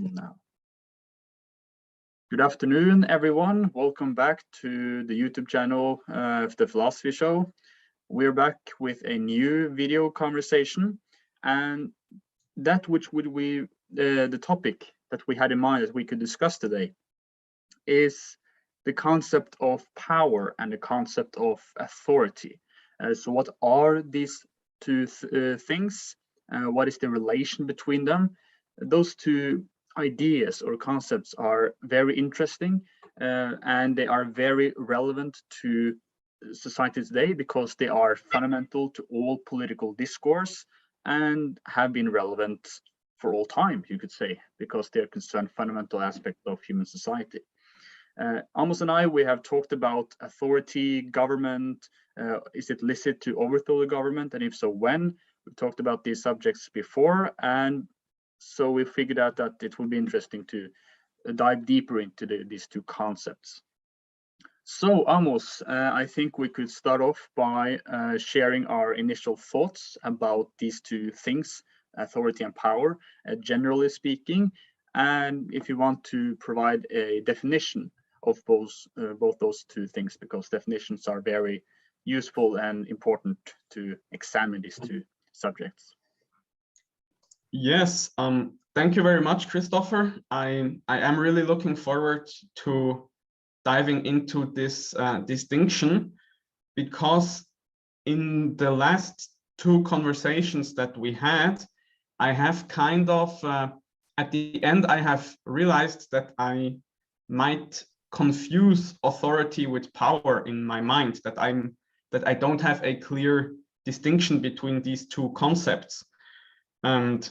Now, good afternoon, everyone. Welcome back to the YouTube channel of the Philosophy Show. We're back with a new video conversation, and that which would we the topic that we had in mind that we could discuss today is the concept of power and the concept of authority. So, what are these two things? What is the relation between them? Those two ideas or concepts are very interesting and they are very relevant to society today because they are fundamental to all political discourse and have been relevant for all time, you could say, because they concern fundamental aspects of human society. Amos and I, we have talked about authority, government. Is it licit to overthrow the government? And if so, when? We've talked about these subjects before, and so we figured out that it would be interesting to dive deeper into these two concepts. So, Amos, I think we could start off by sharing our initial thoughts about these two things, authority and power, generally speaking. And if you want to provide a definition of both those two things, because definitions are very useful and important to examine these two subjects. Yes, thank you very much, Christoffer. I am really looking forward to diving into this distinction, because in the last two conversations that we had, I have kind of, at the end, I have realized that I might confuse authority with power in my mind, that I don't have a clear distinction between these two concepts. And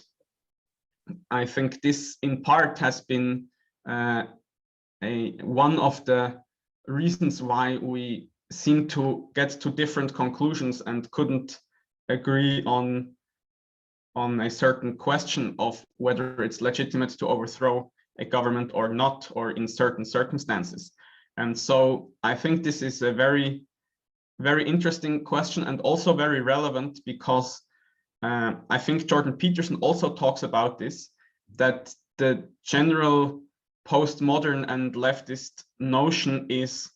I think this in part has been one of the reasons why we seem to get to different conclusions and couldn't agree on a certain question of whether it's legitimate to overthrow a government or not, or in certain circumstances. And so I think this is a very, very interesting question and also very relevant, because I think Jordan Peterson also talks about this, that the general postmodern and leftist notion is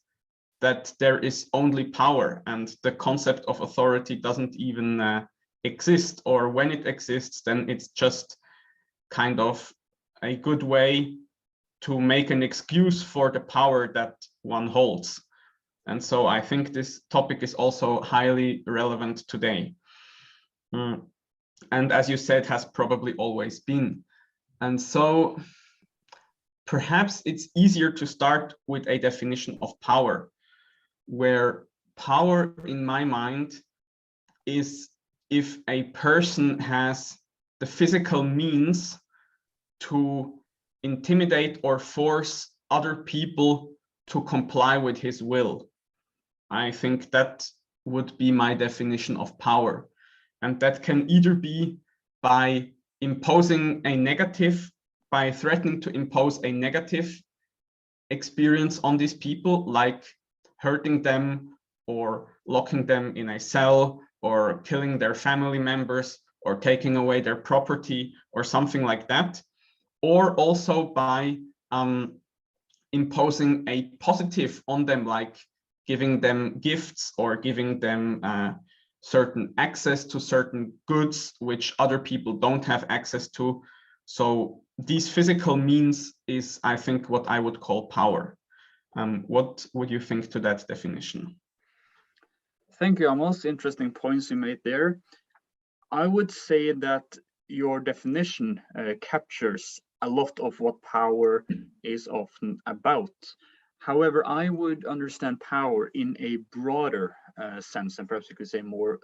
that there is only power and the concept of authority doesn't even exist, or when it exists, then it's just kind of a good way to make an excuse for the power that one holds. And so I think this topic is also highly relevant today. And as you said, has probably always been. And so perhaps it's easier to start with a definition of power, where power in my mind is if a person has the physical means to intimidate or force other people to comply with his will. I think that would be my definition of power. And that can either be by imposing a negative, by threatening to impose a negative experience on these people, like hurting them or locking them in a cell or killing their family members or taking away their property or something like that, or also by imposing a positive on them, like giving them gifts or giving them certain access to certain goods which other people don't have access to. So these physical means is, I think, what I would call power. What would you think to that definition? Thank you, Amos. Interesting points you made there. I would say that your definition captures a lot of what power is often about. However, I would understand power in a broader sense, and perhaps you could say more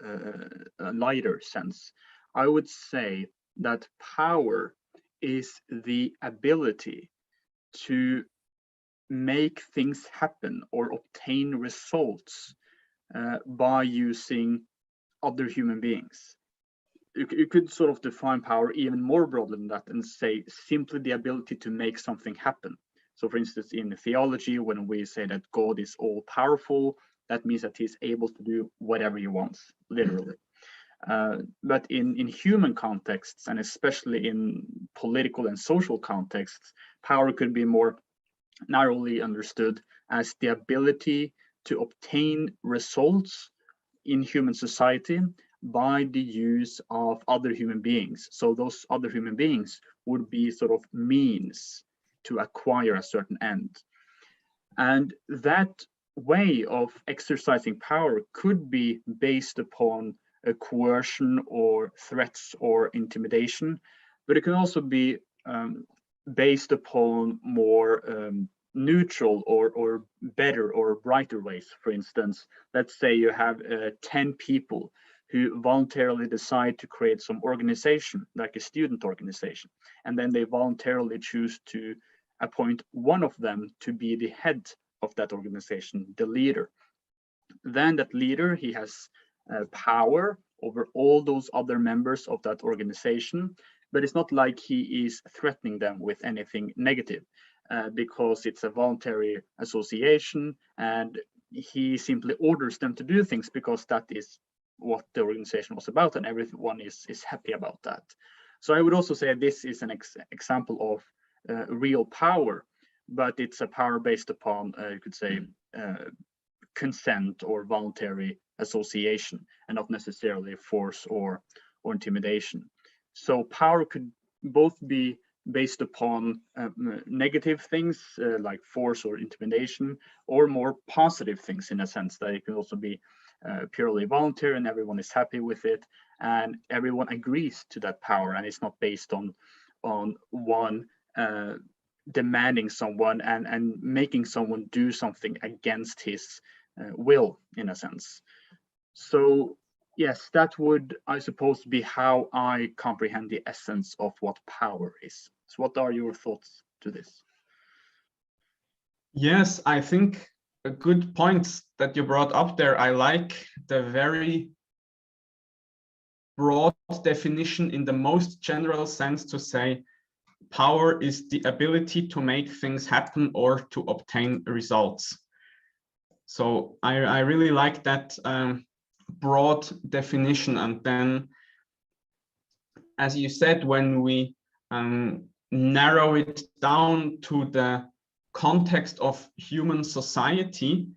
a lighter sense. I would say that power is the ability to make things happen or obtain results by using other human beings. You could sort of define power even more broadly than that and say simply the ability to make something happen. So, for instance, in theology, when we say that God is all powerful, that means that he's able to do whatever he wants, literally. But in human contexts, and especially in political and social contexts, power could be more narrowly understood as the ability to obtain results in human society by the use of other human beings. So those other human beings would be sort of means to acquire a certain end. And that way of exercising power could be based upon a coercion or threats or intimidation, but it can also be based upon more neutral or better or brighter ways. For instance, let's say you have 10 people who voluntarily decide to create some organization, like a student organization, and then they voluntarily choose to appoint one of them to be the head of that organization, the leader. Then that leader, he has power over all those other members of that organization, but it's not like he is threatening them with anything negative, because it's a voluntary association, and he simply orders them to do things because that is what the organization was about, and everyone is happy about that. So I would also say this is an example of real power, but it's a power based upon, you could say, consent or voluntary association, and not necessarily force or intimidation. So power could both be based upon negative things like force or intimidation, or more positive things, in a sense that it can also be purely voluntary and everyone is happy with it and everyone agrees to that power, and it's not based on one demanding someone and making someone do something against his will, in a sense. So yes, that would, I suppose, be how I comprehend the essence of what power is. So what are your thoughts to this? Yes, I think a good point that you brought up there. I like the very broad definition in the most general sense to say power is the ability to make things happen or to obtain results. So I really like that broad definition. And then, as you said, when we narrow it down to the context of human society,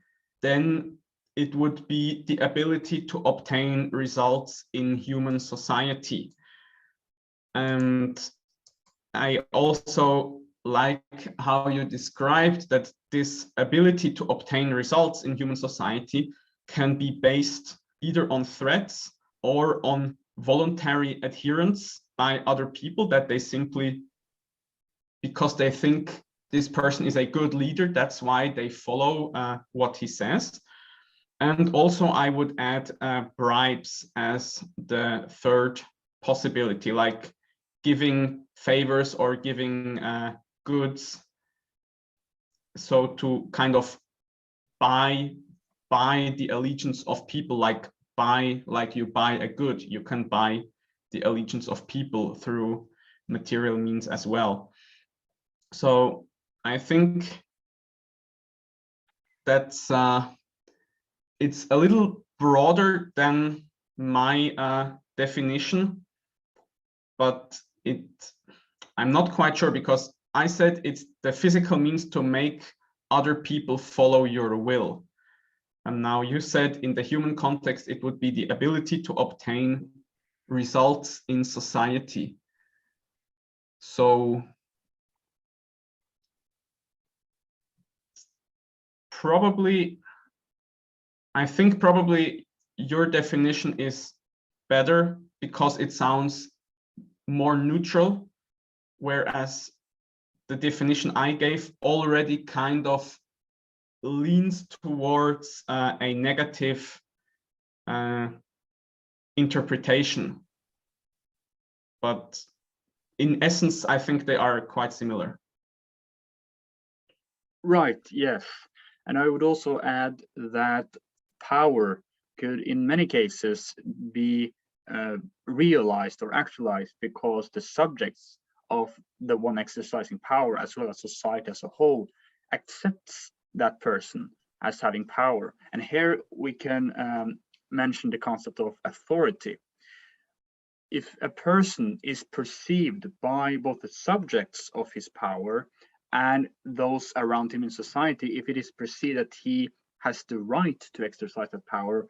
then it would be the ability to obtain results in human society. And I also like how you described that this ability to obtain results in human society can be based either on threats or on voluntary adherence by other people, that they simply, because they think this person is a good leader, that's why they follow what he says. And also I would add bribes as the third possibility, like giving favors or giving goods, so to kind of buy the allegiance of people, like you buy a good, you can buy the allegiance of people through material means as well. So I think that's it's a little broader than my definition, but I'm not quite sure, because I said it's the physical means to make other people follow your will. And now you said in the human context, it would be the ability to obtain results in society. So I think probably your definition is better because it sounds more neutral, whereas the definition I gave already kind of leans towards a negative interpretation. But in essence, I think they are quite similar. Right, yes. And I would also add that power could, in many cases, be realized or actualized because the subjects of the one exercising power, as well as society as a whole, accepts that person as having power. And here we can mention the concept of authority. if a person is perceived by both the subjects of his power and those around him in society, if it is perceived that he has the right to exercise that power,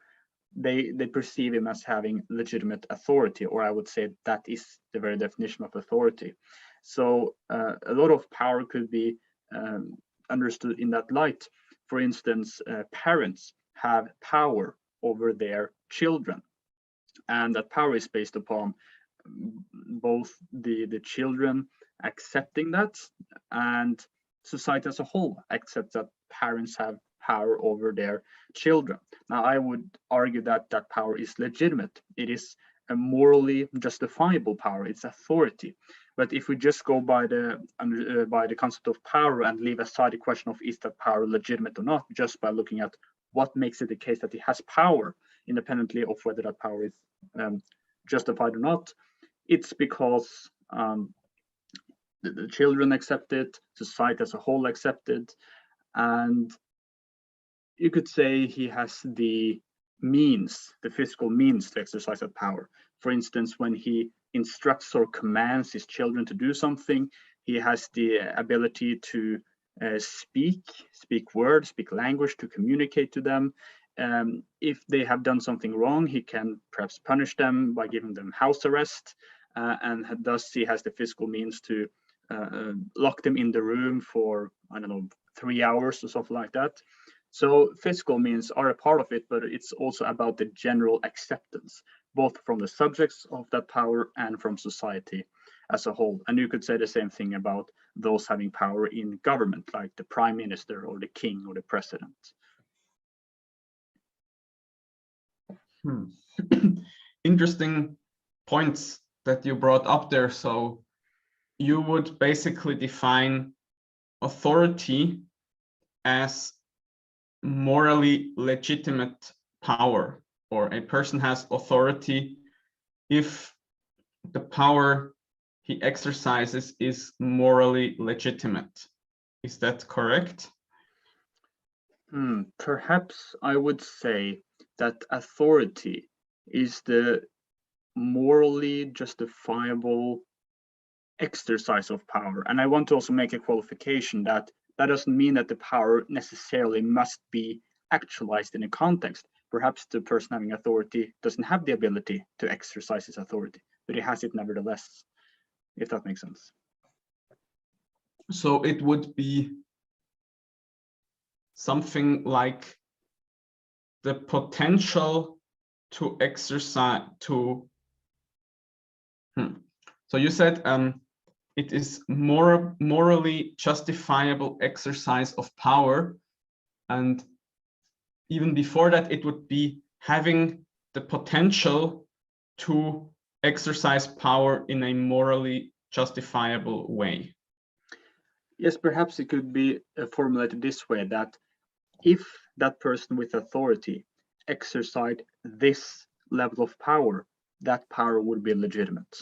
they perceive him as having legitimate authority, or I would say that is the very definition of authority. So a lot of power could be understood in that light. For instance, parents have power over their children, and that power is based upon both the children accepting that, and society as a whole accepts that parents have power over their children. Now, I would argue that that power is legitimate. It is a morally justifiable power. It's authority. But if we just go by the concept of power and leave aside the question of is that power legitimate or not, just by looking at what makes it the case that he has power, independently of whether that power is justified or not, it's because the children accept it, society as a whole accept it, and you could say he has the means, the physical means to exercise that power. For instance, when he instructs or commands his children to do something, he has the ability to speak words, speak language, to communicate to them. If they have done something wrong, he can perhaps punish them by giving them house arrest, and thus he has the physical means to lock them in the room for, I don't know, 3 hours or something like that. So physical means are a part of it, but it's also about the general acceptance, both from the subjects of that power and from society as a whole. And you could say the same thing about those having power in government, like the prime minister or the king or the president. Interesting points that you brought up there. So you would basically define authority as morally legitimate power, or a person has authority if the power he exercises is morally legitimate. Is that correct? Perhaps I would say that authority is the morally justifiable exercise of power. And I want to also make a qualification that doesn't mean that the power necessarily must be actualized in a context. Perhaps the person having authority doesn't have the ability to exercise his authority, but he has it nevertheless, if that makes sense. So it would be something like the potential to exercise to. So you said it is morally justifiable exercise of power, and even before that, it would be having the potential to exercise power in a morally justifiable way. Yes, perhaps it could be formulated this way, that if that person with authority exercised this level of power, that power would be legitimate.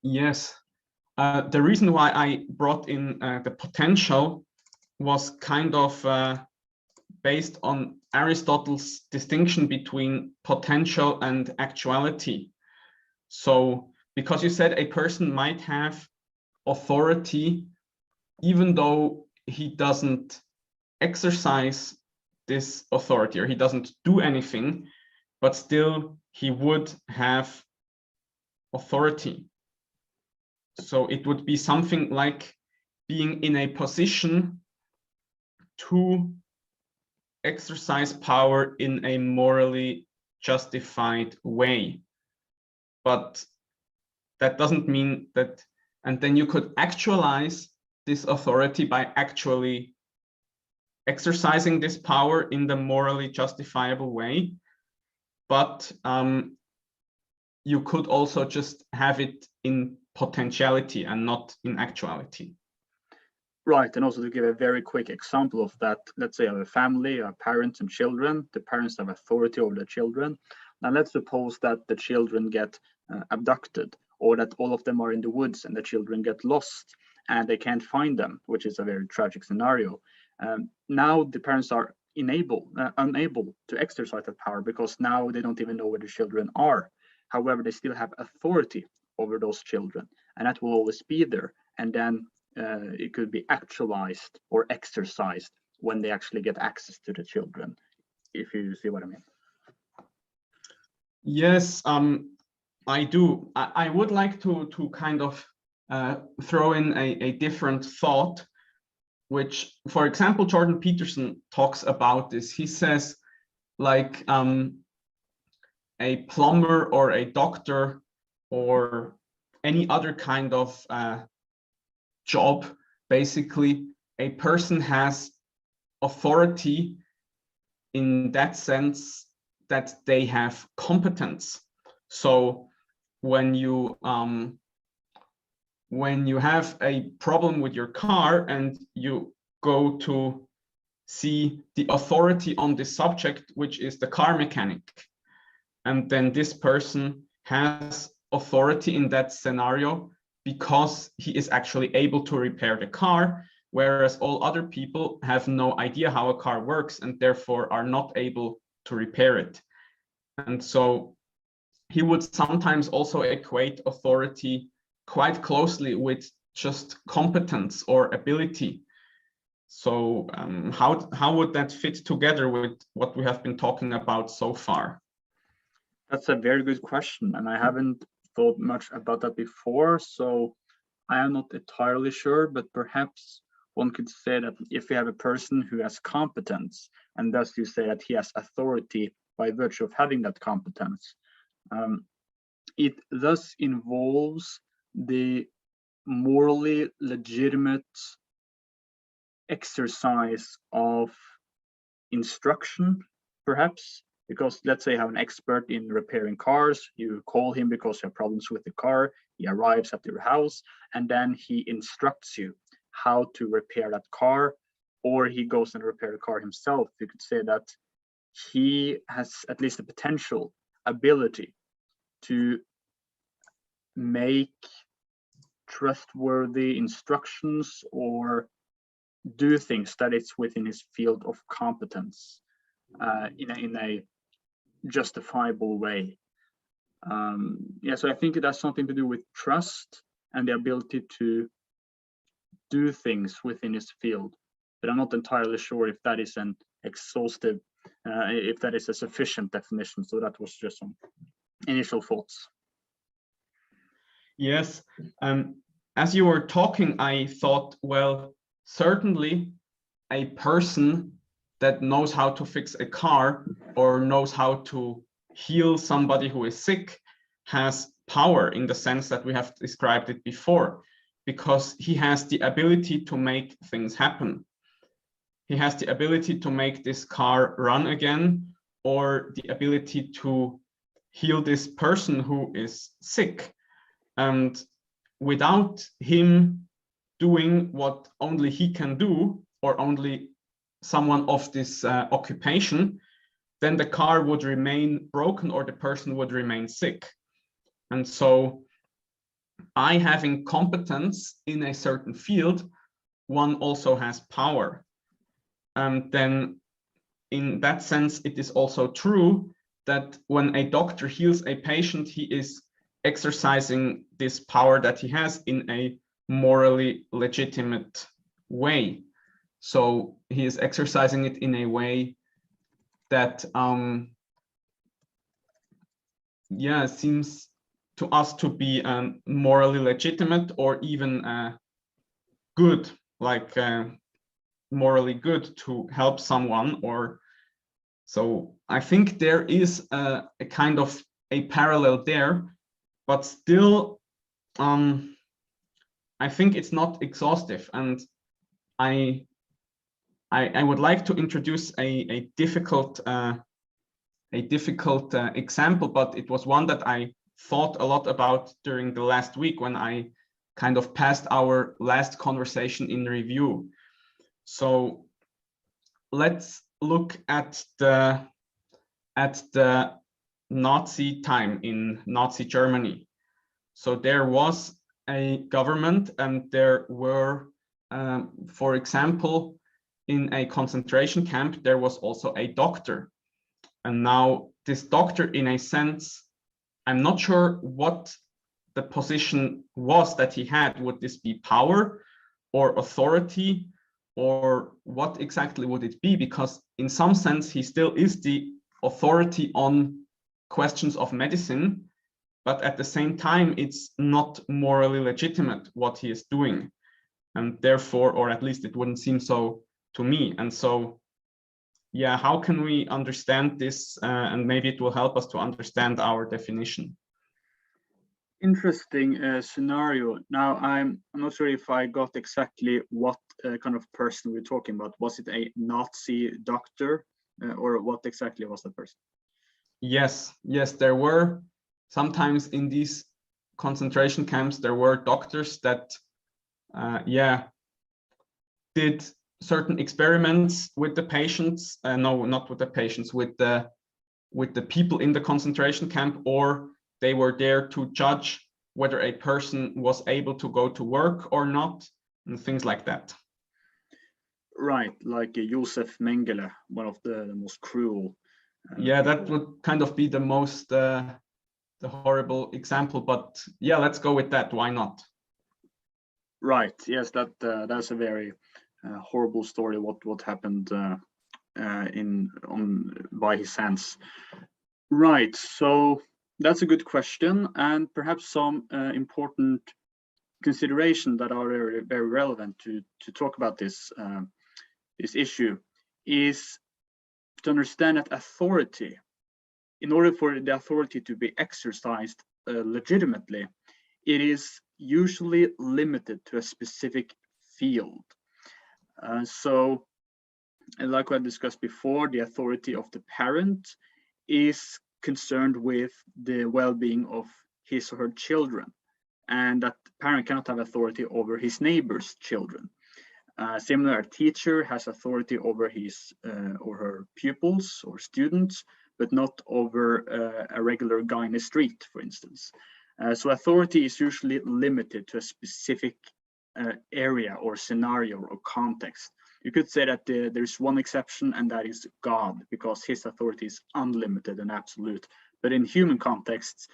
Yes. The reason why I brought in the potential was kind of based on Aristotle's distinction between potential and actuality. So, because you said a person might have authority even though he doesn't exercise this authority, or he doesn't do anything, but still he would have authority. So it would be something like being in a position to exercise power in a morally justified way. But that doesn't mean that, and then you could actualize this authority by actually exercising this power in the morally justifiable way. But you could also just have it in potentiality and not in actuality. Right, and also to give a very quick example of that, let's say I have a family, parents and children. The parents have authority over the children. Now let's suppose that the children get abducted, or that all of them are in the woods and the children get lost and they can't find them, which is a very tragic scenario. Now the parents are unable to exercise that power, because now they don't even know where the children are. However, they still have authority over those children, and that will always be there. And then it could be actualized or exercised when they actually get access to the children, if you see what I mean. Yes, I do. I would like to kind of throw in a different thought, which, for example, Jordan Peterson talks about this. He says, like, a plumber or a doctor or any other kind of job, basically, a person has authority in that sense that they have competence. So when you have a problem with your car and you go to see the authority on this subject, which is the car mechanic, and then this person has authority in that scenario because he is actually able to repair the car, whereas all other people have no idea how a car works and therefore are not able to repair it. And so he would sometimes also equate authority quite closely with just competence or ability. So how would that fit together with what we have been talking about so far? That's a very good question, and I haven't thought much about that before, so I am not entirely sure, but perhaps one could say that if you have a person who has competence, and thus you say that he has authority by virtue of having that competence, it thus involves the morally legitimate exercise of instruction, perhaps, because let's say you have an expert in repairing cars, you call him because you have problems with the car, he arrives at your house, and then he instructs you how to repair that car, or he goes and repair the car himself. You could say that he has at least a potential ability to make trustworthy instructions or do things that it's within his field of competence in a justifiable way. Yeah, so I think it has something to do with trust and the ability to do things within his field, but I'm not entirely sure if that is an exhaustive, if that is a sufficient definition. So that was just some initial thoughts. Yes, as you were talking, I thought, well, certainly a person that knows how to fix a car or knows how to heal somebody who is sick has power in the sense that we have described it before, because he has the ability to make things happen. He has the ability to make this car run again, or the ability to heal this person who is sick. And without him doing what only he can do, or only someone of this occupation, then the car would remain broken or the person would remain sick. And so by having competence in a certain field, one also has power. And then in that sense, it is also true that when a doctor heals a patient, he is exercising this power that he has in a morally legitimate way. So he is exercising it in a way that seems to us to be morally legitimate, or even good, like morally good to help someone. Or so I think there is a kind of a parallel there, but still I think it's not exhaustive, and I would like to introduce a difficult example, but it was one that I thought a lot about during the last week when I kind of passed our last conversation in review. So let's look at the Nazi time in Nazi Germany. So there was a government, and there were, for example, in a concentration camp, there was also a doctor. And now this doctor, in a sense, I'm not sure what the position was that he had. Would this be power or authority, or what exactly would it be? Because in some sense, he still is the authority on questions of medicine, but at the same time, it's not morally legitimate what he is doing. And therefore, or at least it wouldn't seem so to me. And so, yeah, how can we understand this? And maybe it will help us to understand our definition. Interesting scenario. Now, I'm not sure if I got exactly what kind of person we're talking about. Was it a Nazi doctor, or what exactly was the person? Yes, there were sometimes in these concentration camps, there were doctors that, did certain experiments with the patients. No, not with the patients, with the people in the concentration camp, or they were there to judge whether a person was able to go to work or not, and things like that. Right, like Josef Mengele, one of the most cruel. Yeah, that would kind of be the most the horrible example, but yeah, let's go with that. Why not? Right. Yes, that's a very horrible story. What happened by his hands. Right. So that's a good question, and perhaps some important consideration that are very, very relevant to talk about this issue is to understand that authority, in order for the authority to be exercised legitimately, it is usually limited to a specific field. So, like I discussed before, the authority of the parent is concerned with the well-being of his or her children, and that the parent cannot have authority over his neighbor's children. Similar, a teacher has authority over his or her pupils or students, but not over a regular guy in the street, for instance. So authority is usually limited to a specific area or scenario or context. You could say that there's one exception, and that is God, because his authority is unlimited and absolute. But in human contexts,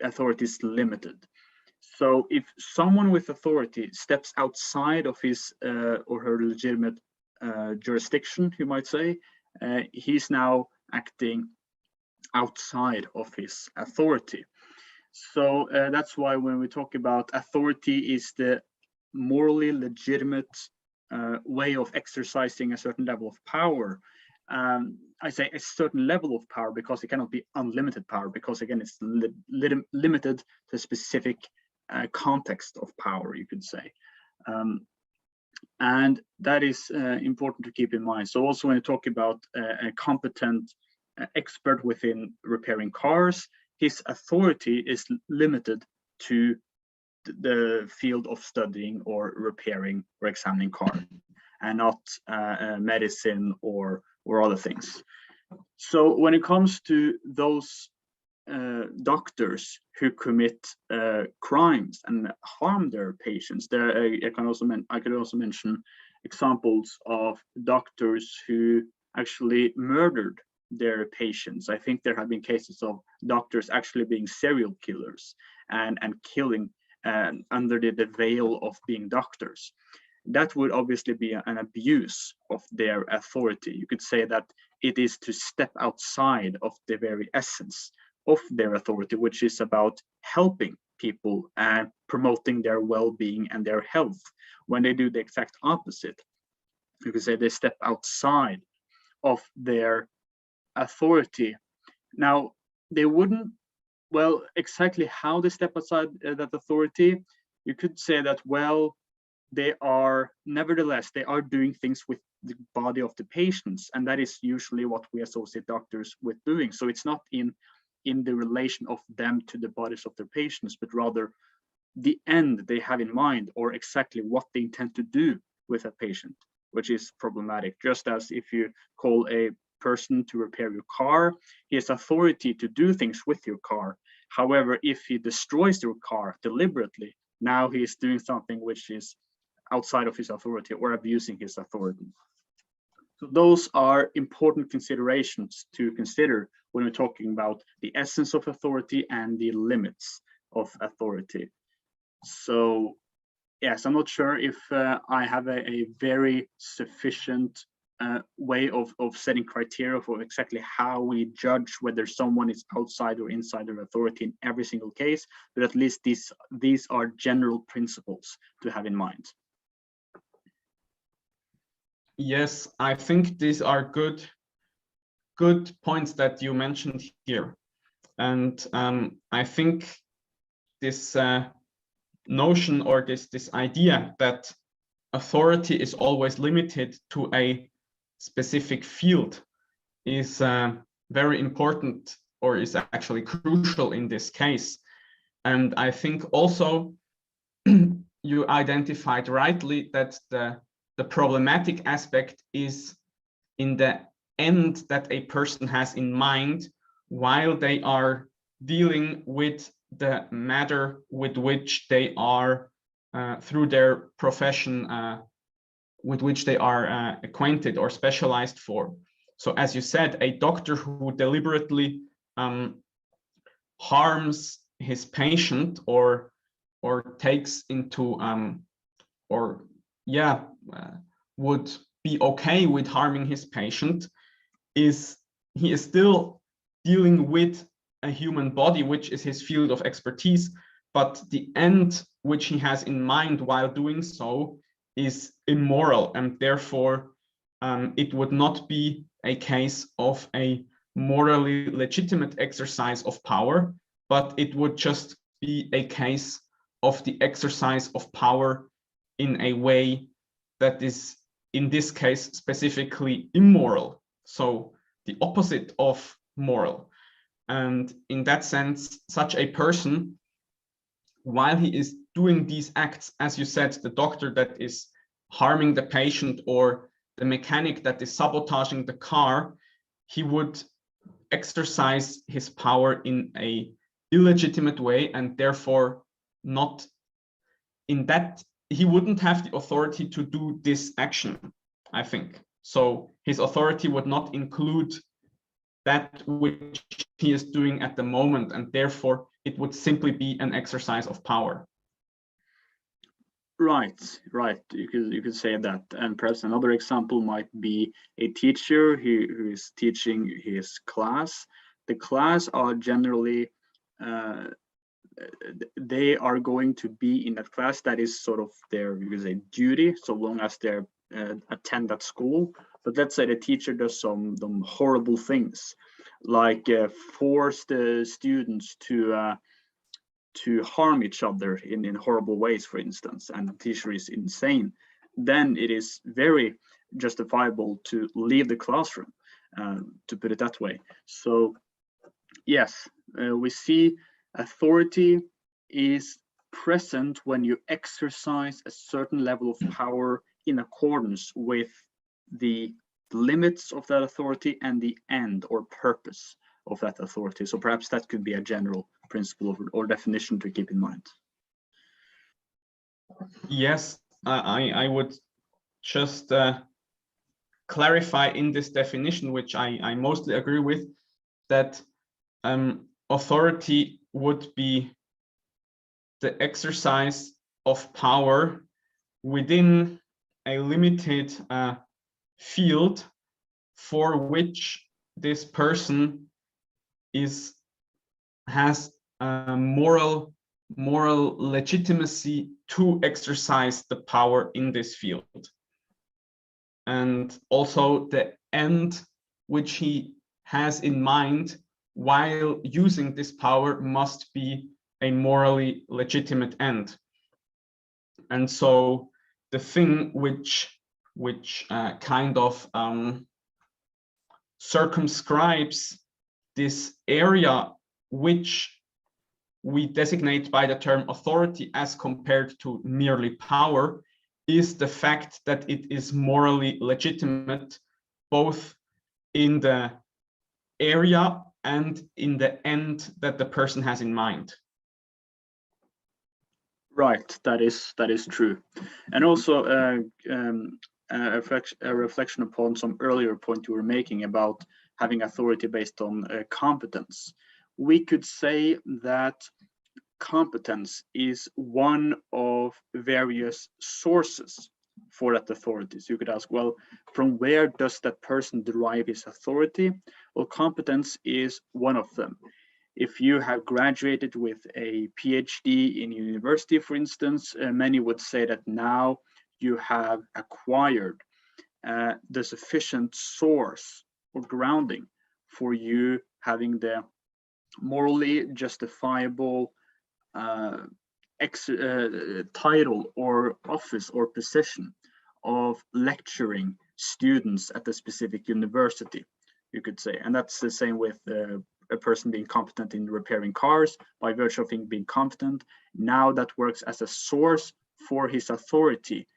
authority is limited. So if someone with authority steps outside of his or her legitimate jurisdiction, you might say, he's now acting outside of his authority. So that's why when we talk about authority is the morally legitimate way of exercising a certain level of power. I say a certain level of power because it cannot be unlimited power, because again, it's limited to a specific context of power, you could say. And that is important to keep in mind. So also when you talk about a competent expert within repairing cars, his authority is limited to the field of studying or repairing or examining cars, and not medicine or other things. So when it comes to those doctors who commit crimes and harm their patients, I could also mention examples of doctors who actually murdered their patients. I think there have been cases of doctors actually being serial killers and killing under the veil of being doctors. That would obviously be an abuse of their authority. You could say that it is to step outside of the very essence of their authority, which is about helping people and promoting their well-being and their health. When they do the exact opposite, you could say they step outside of their authority. Now, they wouldn't, well, exactly how they step outside that authority, you could say that, well, they are doing things with the body of the patients, and that is usually what we associate doctors with doing. So it's not in the relation of them to the bodies of their patients, but rather the end they have in mind, or exactly what they intend to do with a patient, which is problematic. Just as if you call a person to repair your car, he has authority to do things with your car. However, if he destroys your car deliberately, now he is doing something which is outside of his authority or abusing his authority. So those are important considerations to consider when we're talking about the essence of authority and the limits of authority. So yes, I'm not sure if I have a very sufficient way of setting criteria for exactly how we judge whether someone is outside or inside of authority in every single case, but at least these are general principles to have in mind. Yes, I think these are good points that you mentioned here. And I think this notion or this idea that authority is always limited to a specific field is very important, or is actually crucial in this case. And I think also you identified rightly that the problematic aspect is in the end that a person has in mind while they are dealing with the matter with which they are through their profession with which they are acquainted or specialized for. So as you said, a doctor who deliberately harms his patient or takes into would be okay with harming his patient, he is still dealing with a human body, which is his field of expertise, but the end which he has in mind while doing so is immoral, and therefore it would not be a case of a morally legitimate exercise of power, but it would just be a case of the exercise of power in a way that is, in this case, specifically immoral. So the opposite of moral. And in that sense, such a person, while he is doing these acts, as you said, the doctor that is harming the patient or the mechanic that is sabotaging the car, he would exercise his power in a illegitimate way, and therefore not in that he wouldn't have the authority to do this action, I think. So his authority would not include that which he is doing at the moment, and therefore it would simply be an exercise of power. Right. You could say that. And perhaps another example might be a teacher who is teaching his class. The class are generally they are going to be in that class. That is sort of their, you could say, duty, so long as they attend that school. But let's say the teacher does some horrible things, like force the students to harm each other in horrible ways, for instance, and the teacher is insane, then it is very justifiable to leave the classroom, to put it that way. So yes, we see authority is present when you exercise a certain level of power in accordance with the limits of that authority and the end or purpose of that authority. So perhaps that could be a general principle or definition to keep in mind. Yes, I would just clarify in this definition, which I mostly agree with, that authority would be the exercise of power within a limited field for which this person has moral legitimacy to exercise the power in this field. And also the end which he has in mind while using this power must be a morally legitimate end. And so the thing which kind of circumscribes this area which we designate by the term authority as compared to merely power is the fact that it is morally legitimate, both in the area and in the end that the person has in mind. Right, that is true, and also a reflection upon some earlier point you were making about having authority based on competence. We could say that competence is one of various sources for that authority. So you could ask, well, from where does that person derive his authority? Well, competence is one of them. If you have graduated with a PhD in university, for instance, many would say that now you have acquired the sufficient source or grounding for you having the morally justifiable title or office or position of lecturing students at a specific university, you could say. And that's the same with a person being competent in repairing cars. By virtue of being competent, now that works as a source for his authority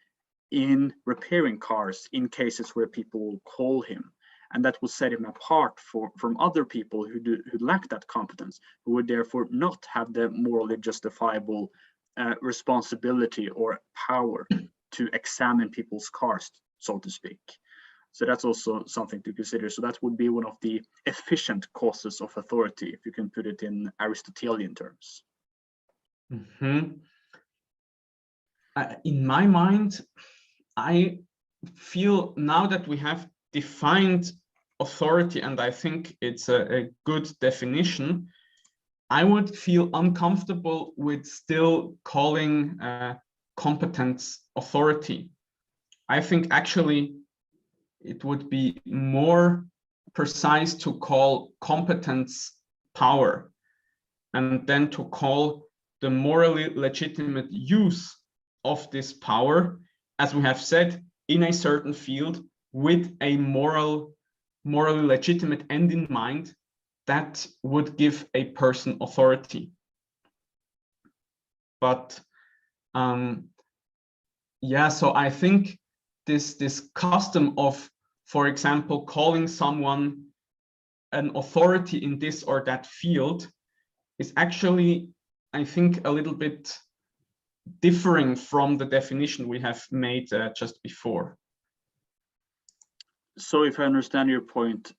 in repairing cars in cases where people will call him. And that will set him apart from other people who lack that competence, who would therefore not have the morally justifiable responsibility or power to examine people's cars, so to speak. So that's also something to consider. So that would be one of the efficient causes of authority, if you can put it in Aristotelian terms. Mm-hmm. In my mind, I feel now that we have defined authority, and I think it's a good definition, I would feel uncomfortable with still calling competence authority. I think actually it would be more precise to call competence power, and then to call the morally legitimate use of this power, as we have said, in a certain field with a morally legitimate end in mind that would give a person authority. But yeah, so I think this custom of, for example, calling someone an authority in this or that field is actually, I think, a little bit differing from the definition we have made just before. So if I understand your point,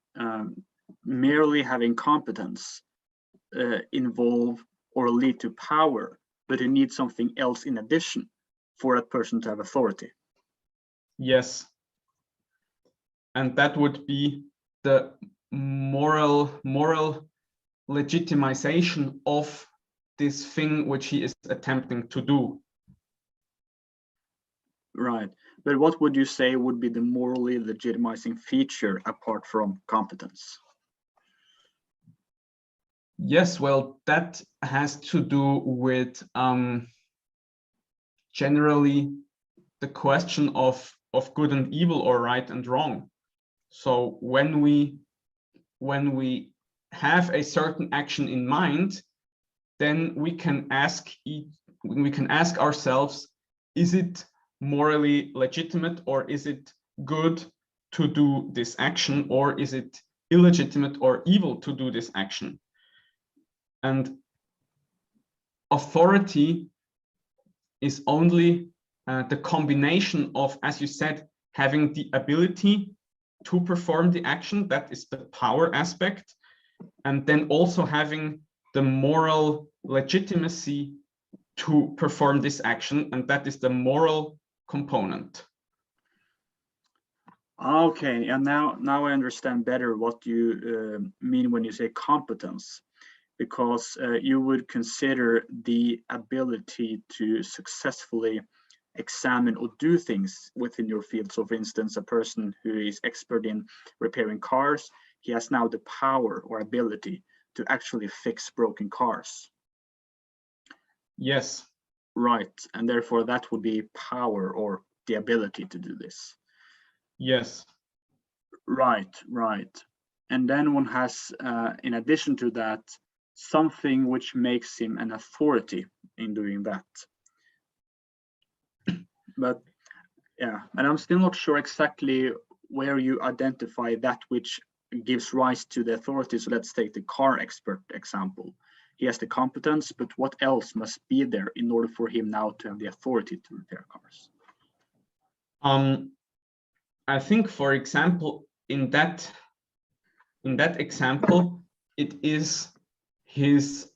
merely having competence involve or lead to power, but you need something else in addition for that person to have authority. Yes. And that would be the moral legitimization of this thing which he is attempting to do. Right. But what would you say would be the morally legitimizing feature apart from competence? Yes, well, that has to do with generally the question of good and evil, or right and wrong. So when we have a certain action in mind, then we can ask ourselves, is it morally legitimate, or is it good to do this action, or is it illegitimate or evil to do this action? And authority is only the combination of, as you said, having the ability to perform the action, that is the power aspect, and then also having the moral legitimacy to perform this action, and that is the moral component. Okay, and now I understand better what you mean when you say competence, because you would consider the ability to successfully examine or do things within your field. So for instance, a person who is expert in repairing cars, he has now the power or ability to actually fix broken cars. Yes. Right, and therefore that would be power or the ability to do this. Yes. Right. And then one has, in addition to that, something which makes him an authority in doing that. But yeah, and I'm still not sure exactly where you identify that which gives rise to the authority. So let's take the car expert example. he has the competence, but what else must be there in order for him now to have the authority to repair cars? I think, for example, in that example, it is his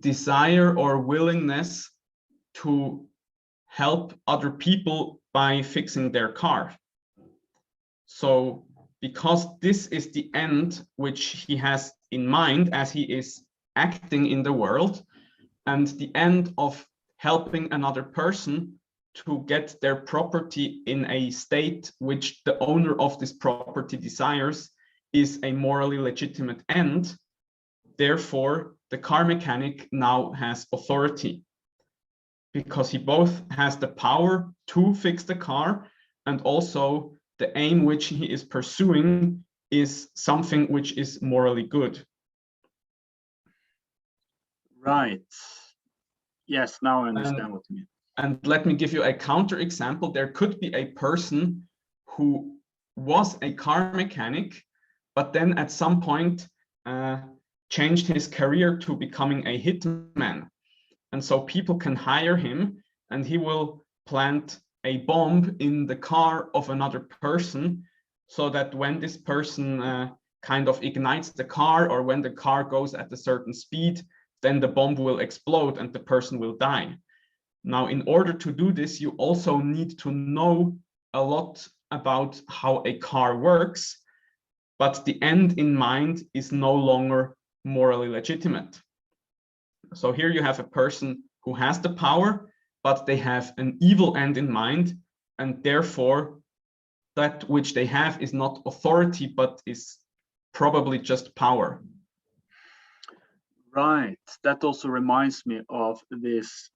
desire or willingness to help other people by fixing their car. So because this is the end which he has in mind as he is acting in the world, and the end of helping another person to get their property in a state which the owner of this property desires is a morally legitimate end. Therefore, the car mechanic now has authority, because he both has the power to fix the car, and also the aim which he is pursuing is something which is morally good. Right. Yes, now I understand what you mean. And let me give you a counter example. There could be a person who was a car mechanic, but then at some point changed his career to becoming a hitman. And so people can hire him, and he will plant a bomb in the car of another person, so that when this person kind of ignites the car, or when the car goes at a certain speed, then the bomb will explode and the person will die. Now, in order to do this, you also need to know a lot about how a car works, but the end in mind is no longer morally legitimate. So here you have a person who has the power, but they have an evil end in mind, and therefore that which they have is not authority, but is probably just power. Right. That also reminds me of this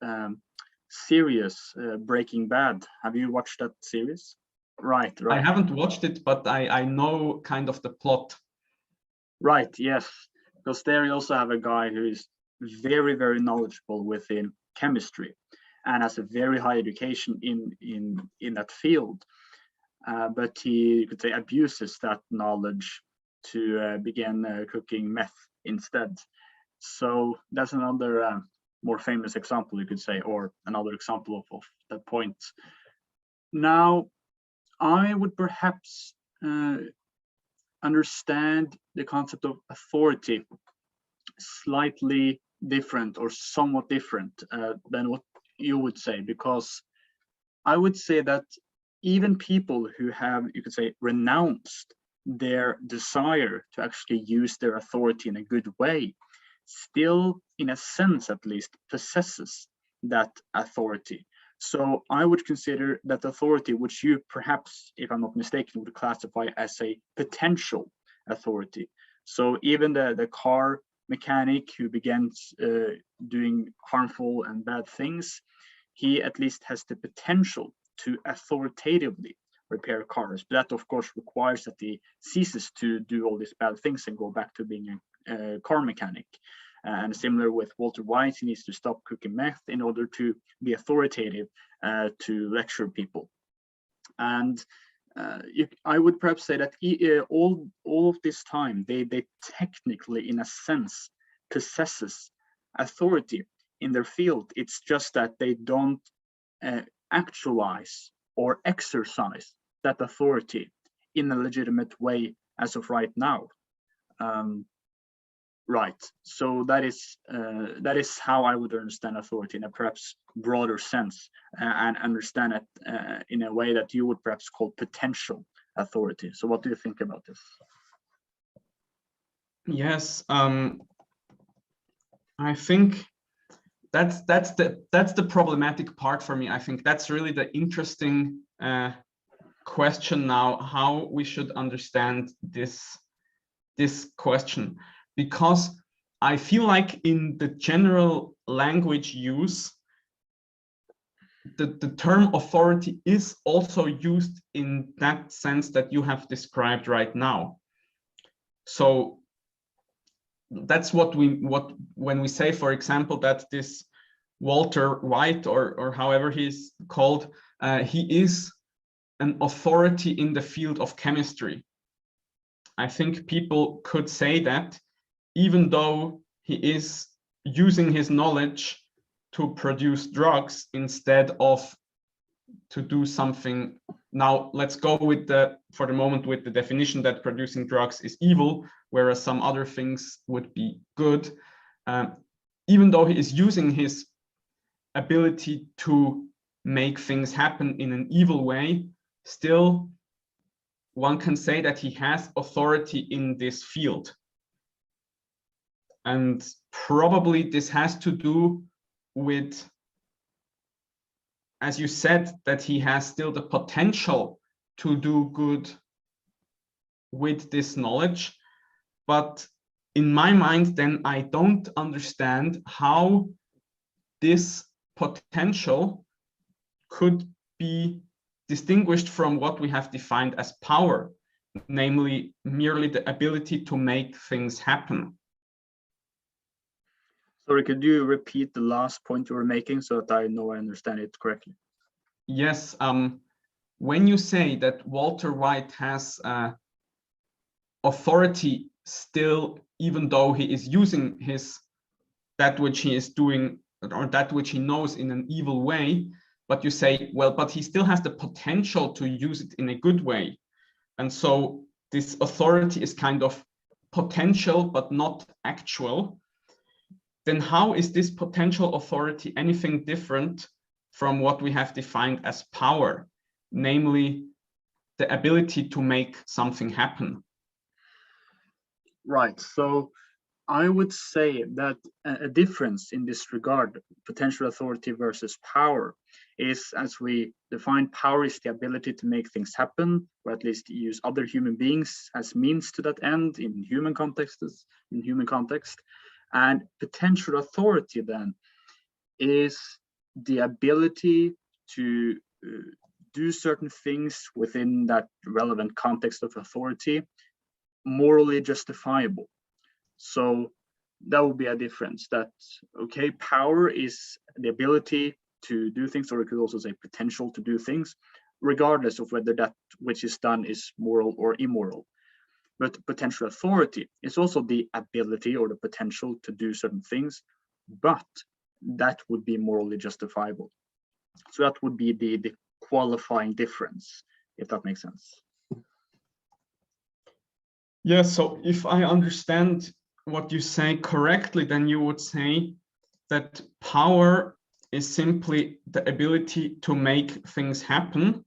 series, Breaking Bad. Have you watched that series? Right. I haven't watched it, but I know kind of the plot. Right. Yes. Because there you also have a guy who is very, very knowledgeable within chemistry and has a very high education in that field. But he, you could say, abuses that knowledge to begin cooking meth instead. So that's another more famous example, you could say, or another example of that point. Now, I would perhaps understand the concept of authority slightly different or somewhat different than what you would say, because I would say that even people who have, you could say, renounced their desire to actually use their authority in a good way, still, in a sense at least, possesses that authority. So I would consider that authority, which you perhaps, if I'm not mistaken, would classify as a potential authority. So even the car mechanic who begins doing harmful and bad things, he at least has the potential to authoritatively repair cars. But that, of course, requires that he ceases to do all these bad things and go back to being a car mechanic. And similar with Walter White, he needs to stop cooking meth in order to be authoritative to lecture people. And I would perhaps say that all of this time, they technically, in a sense, possesses authority in their field. It's just that they don't actualize or exercise that authority in a legitimate way as of right now. Right. So that is how I would understand authority in a perhaps broader sense, and understand it in a way that you would perhaps call potential authority. So what do you think about this? Yes, I think that's the problematic part for me. I think that's really the interesting question now, how we should understand this question. Because I feel like in the general language use, the term authority is also used in that sense that you have described right now. So that's when we say, for example, that this Walter White, or however he's called, he is an authority in the field of chemistry. I think people could say that even though he is using his knowledge to produce drugs instead of to do something. Now let's go with for the moment with the definition that producing drugs is evil, whereas some other things would be good. Even though he is using his ability to make things happen in an evil way, still one can say that he has authority in this field. And probably this has to do with, as you said, that he has still the potential to do good with this knowledge. But in my mind, then I don't understand how this potential could be distinguished from what we have defined as power, namely merely the ability to make things happen. Sorry, could you repeat the last point you were making so that I know I understand it correctly? Yes, when you say that Walter White has authority still, even though he is using that which he is doing or that which he knows in an evil way, but you say, well, but he still has the potential to use it in a good way. And so this authority is kind of potential, but not actual. Then how is this potential authority anything different from what we have defined as power, namely the ability to make something happen? Right. So I would say that a difference in this regard, potential authority versus power, is, as we define, power is the ability to make things happen, or at least use other human beings as means to that end in human contexts, And potential authority then is the ability to do certain things within that relevant context of authority, morally justifiable. So that would be a difference, that, okay, power is the ability to do things, or it could also say potential to do things, regardless of whether that which is done is moral or immoral. But potential authority is also the ability or the potential to do certain things, but that would be morally justifiable. So that would be the qualifying difference, if that makes sense. Yeah, so if I understand what you say correctly, then you would say that power is simply the ability to make things happen,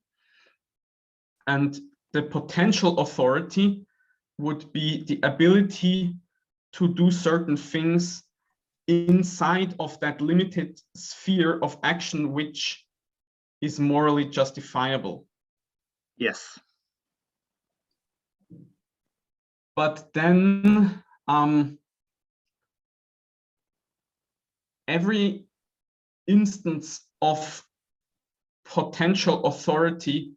and the potential authority would be the ability to do certain things inside of that limited sphere of action which is morally justifiable. Yes. But then every instance of potential authority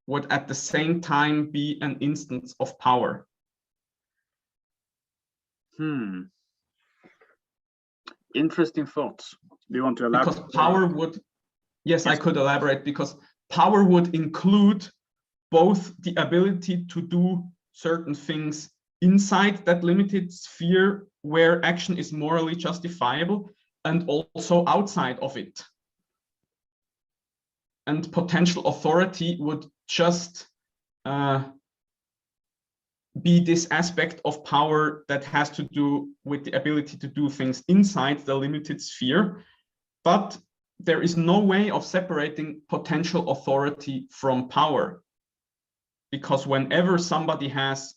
would at the same time be an instance of power. Interesting thoughts. Do you want to elaborate? Because power would, yes, I could elaborate, because power would include both the ability to do certain things inside that limited sphere where action is morally justifiable, and also outside of it. And potential authority would just be this aspect of power that has to do with the ability to do things inside the limited sphere. But there is no way of separating potential authority from power, because whenever somebody has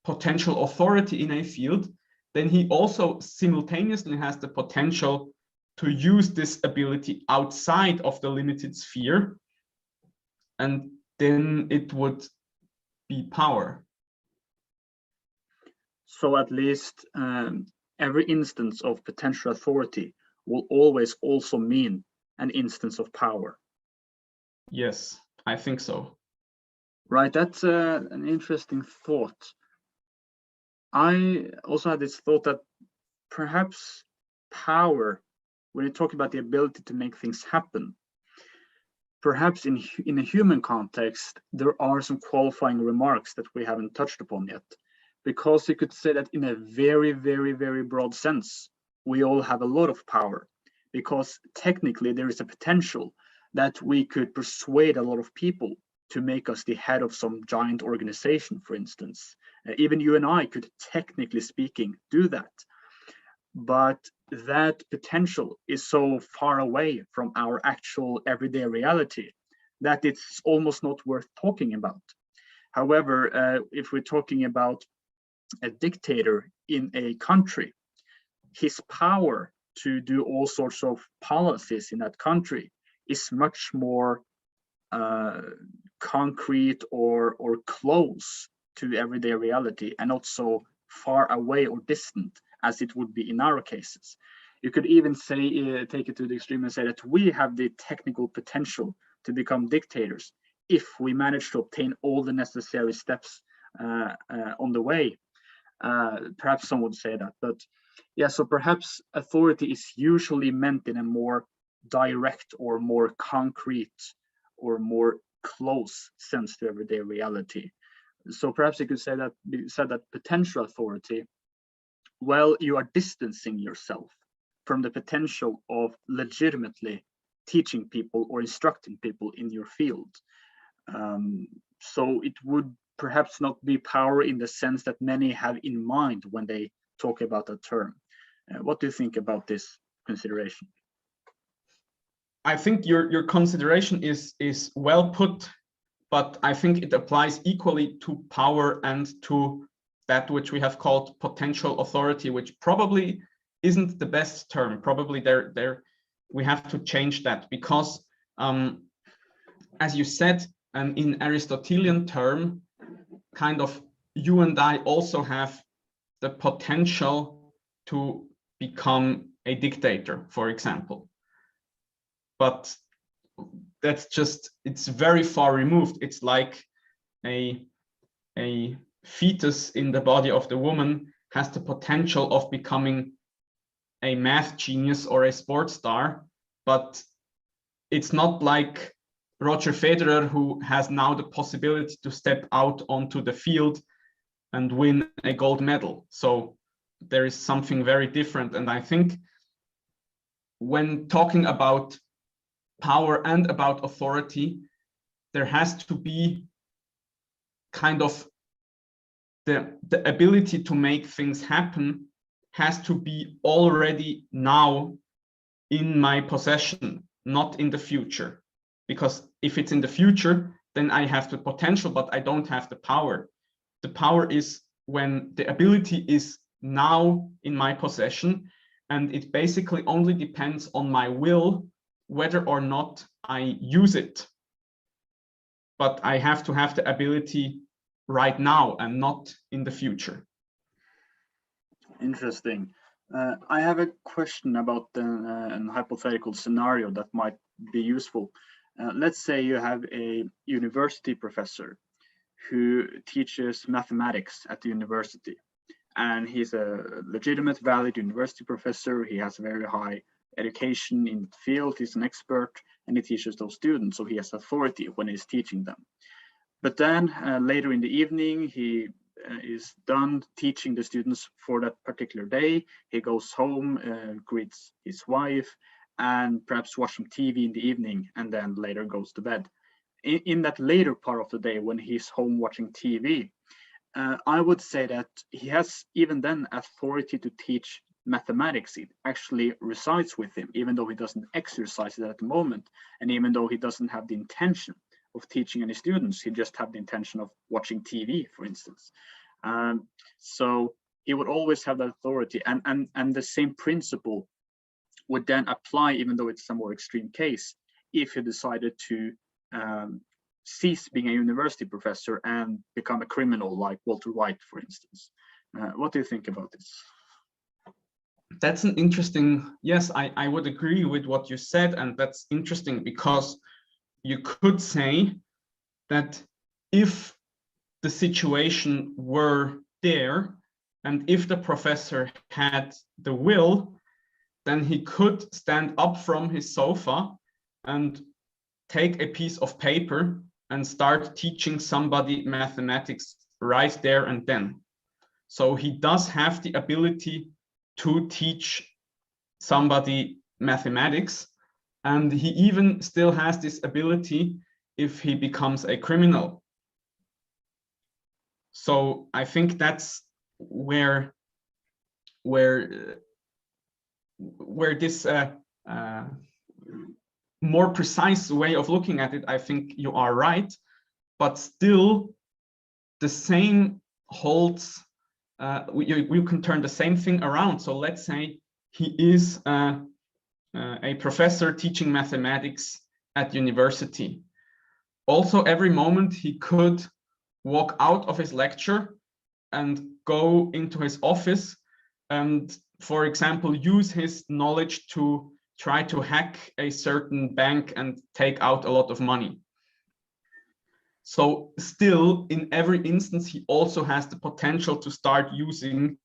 potential authority in a field, then he also simultaneously has the potential to use this ability outside of the limited sphere, and then it would be power. So at least every instance of potential authority will always also mean an instance of power. Yes, I think so. Right, that's an interesting thought. I also had this thought that perhaps power, when you talk about the ability to make things happen, perhaps in a human context, there are some qualifying remarks that we haven't touched upon yet. because you could say that in a very, very, very broad sense, we all have a lot of power, because technically there is a potential that we could persuade a lot of people to make us the head of some giant organization, for instance. Even you and I could, technically speaking, do that. But that potential is so far away from our actual everyday reality that it's almost not worth talking about. However, if we're talking about a dictator in a country, his power to do all sorts of policies in that country is much more concrete or close to everyday reality, and not so far away or distant as it would be in our cases. You could even say, take it to the extreme and say that we have the technical potential to become dictators if we manage to obtain all the necessary steps on the way. Perhaps some would say that, but yeah, so perhaps authority is usually meant in a more direct or more concrete or more close sense to everyday reality. So perhaps you could say that potential authority, well, you are distancing yourself from the potential of legitimately teaching people or instructing people in your field. So it would perhaps not be power in the sense that many have in mind when they talk about that term. What do you think about this consideration? I think your consideration is well put, but I think it applies equally to power and to that which we have called potential authority, which probably isn't the best term. Probably we have to change that, because as you said, in Aristotelian term, kind of you and I also have the potential to become a dictator, for example. But that's just, it's very far removed. It's like a fetus in the body of the woman has the potential of becoming a math genius or a sports star, but it's not like Roger Federer, who has now the possibility to step out onto the field and win a gold medal. So there is something very different. And I think when talking about power and about authority, there has to be kind of the ability to make things happen has to be already now in my possession, not in the future. Because if it's in the future, then I have the potential, but I don't have the power. The power is when the ability is now in my possession, and it basically only depends on my will whether or not I use it. But I have to have the ability right now and not in the future. Interesting. I have a question about a hypothetical scenario that might be useful. Let's say you have a university professor who teaches mathematics at the university, and he's a legitimate, valid university professor. He has a very high education in the field. He's an expert, and he teaches those students, so he has authority when he's teaching them. But then later in the evening, he is done teaching the students for that particular day. He goes home, greets his wife, and perhaps watch some TV in the evening, and then later goes to bed. In that later part of the day, when he's home watching TV, I would say that he has even then authority to teach mathematics. It actually resides with him, even though he doesn't exercise it at the moment, and even though he doesn't have the intention of teaching any students, he just have the intention of watching TV, for instance. So he would always have that authority, and the same principle would then apply, even though it's a more extreme case, if he decided to cease being a university professor and become a criminal like Walter White, for instance. What do you think about this? That's an interesting, yes, I would agree with what you said, and that's interesting because you could say that if the situation were there and if the professor had the will, then he could stand up from his sofa and take a piece of paper and start teaching somebody mathematics right there and then. So he does have the ability to teach somebody mathematics, and he even still has this ability if he becomes a criminal. So I think that's where this more precise way of looking at it, I think you are right, but still the same holds. You can turn the same thing around. So let's say he is a professor teaching mathematics at university. Also, every moment he could walk out of his lecture and go into his office and, for example, use his knowledge to try to hack a certain bank and take out a lot of money. So still, in every instance, he also has the potential to start using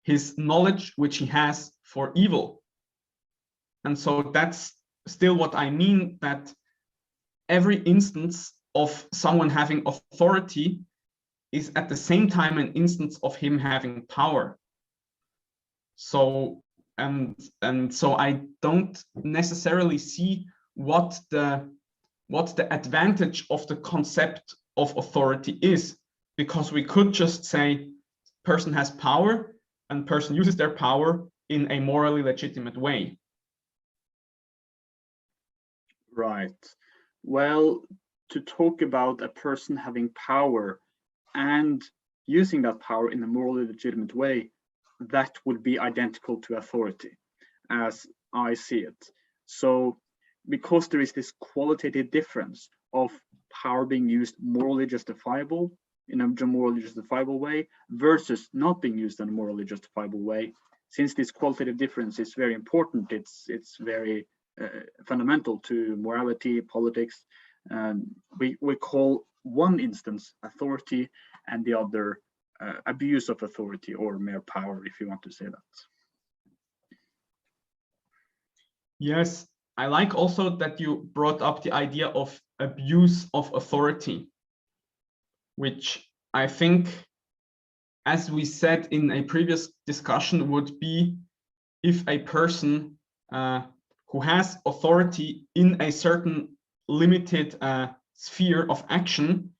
his knowledge, which he has, for evil. And so that's still what I mean, that every instance of someone having authority is at the same time an instance of him having power. So and so I don't necessarily see what the advantage of the concept of authority is, because we could just say person has power and person uses their power in a morally legitimate way. Right. Well, to talk about a person having power and using that power in a morally legitimate way, that would be identical to authority, as I see it. So, because there is this qualitative difference of power being used morally justifiable in a morally justifiable way versus not being used in a morally justifiable way, since this qualitative difference is very important, it's very fundamental to morality, politics. We call one instance authority and the other abuse of authority or mere power, if you want to say that. Yes, I like also that you brought up the idea of abuse of authority, which I think, as we said in a previous discussion, would be if a person who has authority in a certain limited sphere of action,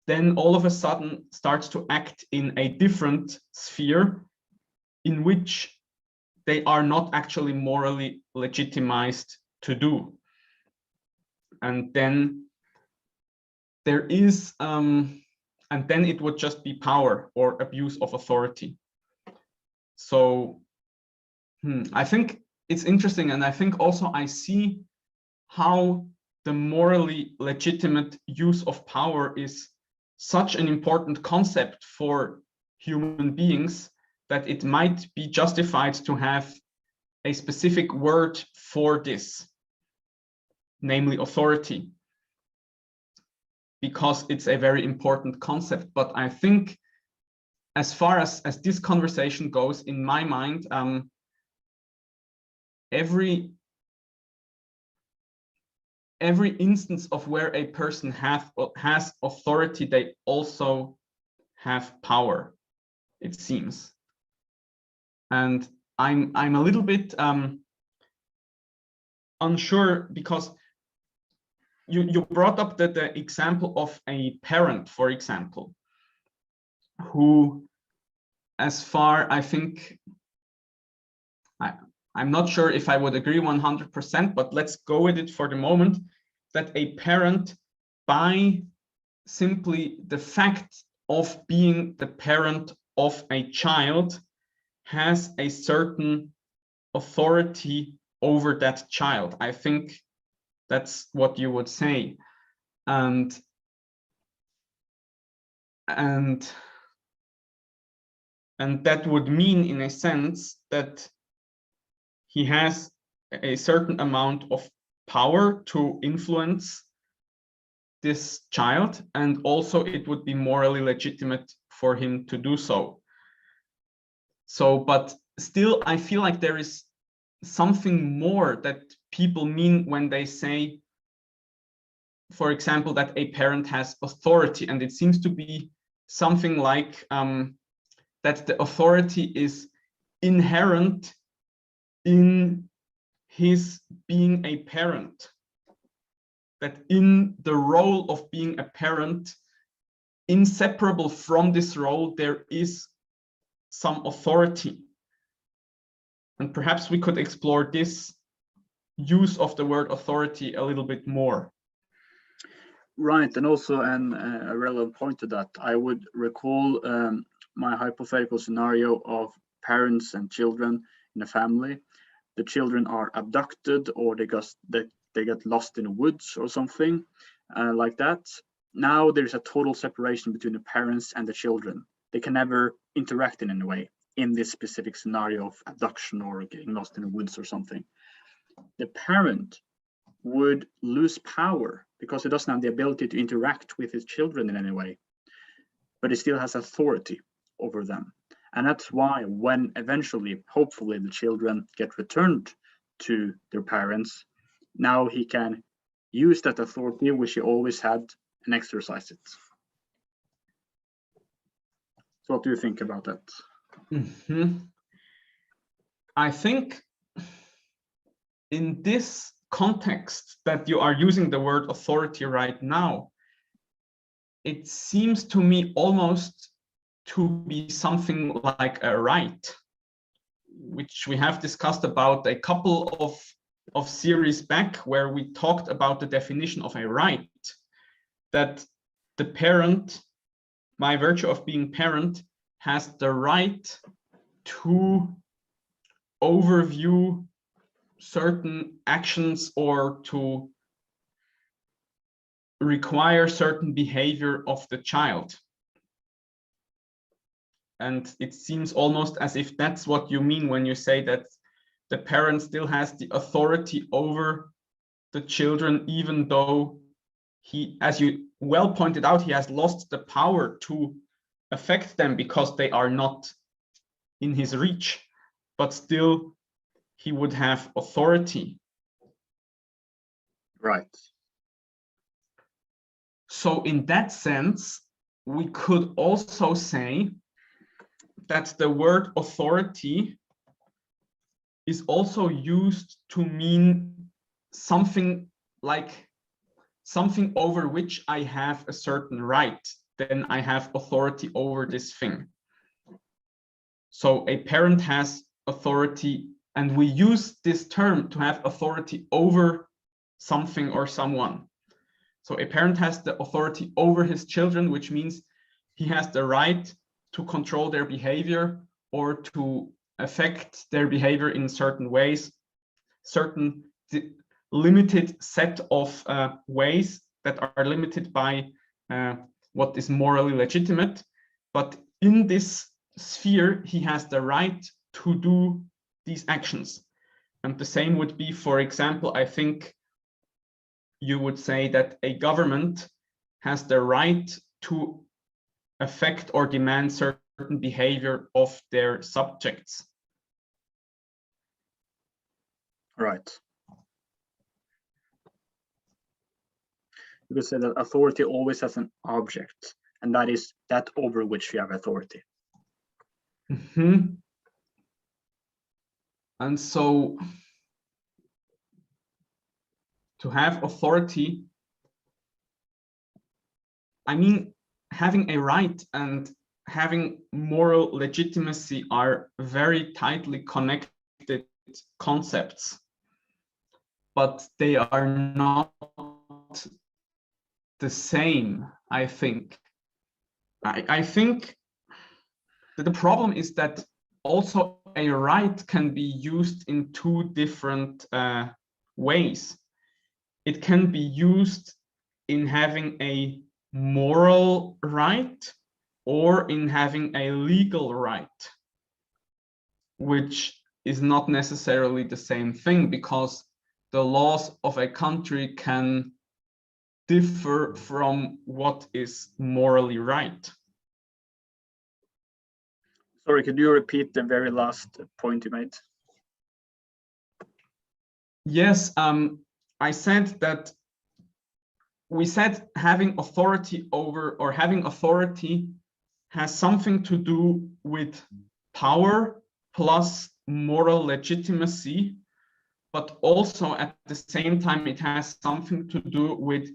then all of a sudden starts to act in a different sphere in which they are not actually morally legitimized to do. And then there is, and then it would just be power or abuse of authority. So I think it's interesting, and I think also I see how the morally legitimate use of power is such an important concept for human beings that it might be justified to have a specific word for this, namely authority, because it's a very important concept. But I think as far as this conversation goes, in my mind, every instance of where a person has authority, they also have power, it seems. And I'm a little bit unsure, because you brought up the example of a parent, for example, who, as far I think, I'm not sure if I would agree 100%, but let's go with it for the moment, that a parent, by simply the fact of being the parent of a child, has a certain authority over that child. I think that's what you would say. And that would mean, in a sense, that he has a certain amount of power to influence this child, and also it would be morally legitimate for him to do so. So, but still, I feel like there is something more that people mean when they say, for example, that a parent has authority, and it seems to be something like that that the authority is inherent in his being a parent, that in the role of being a parent, inseparable from this role, there is some authority. And perhaps we could explore this use of the word authority a little bit more. Right, and also a relevant point to that, I would recall my hypothetical scenario of parents and children in a family. The children are abducted, or they get lost in the woods or something like that. Now there's a total separation between the parents and the children. They can never interact in any way in this specific scenario of abduction or getting lost in the woods or something. The parent would lose power because he doesn't have the ability to interact with his children in any way, but he still has authority over them. And that's why when eventually, hopefully, the children get returned to their parents, now he can use that authority which he always had and exercise it. So what do you think about that? I think in this context that you are using the word authority right now, it seems to me almost to be something like a right, which we have discussed about a couple of series back, where we talked about the definition of a right, that the parent, by virtue of being parent, has the right to overview certain actions or to require certain behavior of the child. And it seems almost as if that's what you mean when you say that the parent still has the authority over the children, even though he, as you well pointed out, he has lost the power to affect them because they are not in his reach, but still he would have authority. Right. So in that sense, we could also say that the word authority is also used to mean something like something over which I have a certain right, then I have authority over this thing. So a parent has authority, and we use this term to have authority over something or someone. So a parent has the authority over his children, which means he has the right to control their behavior or to affect their behavior in certain ways, certain limited set of ways that are limited by what is morally legitimate. But in this sphere, he has the right to do these actions. And the same would be, for example, I think you would say that a government has the right to affect or demand certain behavior of their subjects. Right. You could say that authority always has an object, and that is that over which you have authority. Mm-hmm. And so to have authority, I mean, having a right and having moral legitimacy are very tightly connected concepts, but they are not the same, I think. I think that the problem is that also a right can be used in two different ways. It can be used in having a moral right or in having a legal right, which is not necessarily the same thing, because the laws of a country can differ from what is morally right. Sorry, could you repeat the very last point you made? Yes, I said that we said having authority over, or having authority has something to do with power plus moral legitimacy, but also at the same time it has something to do with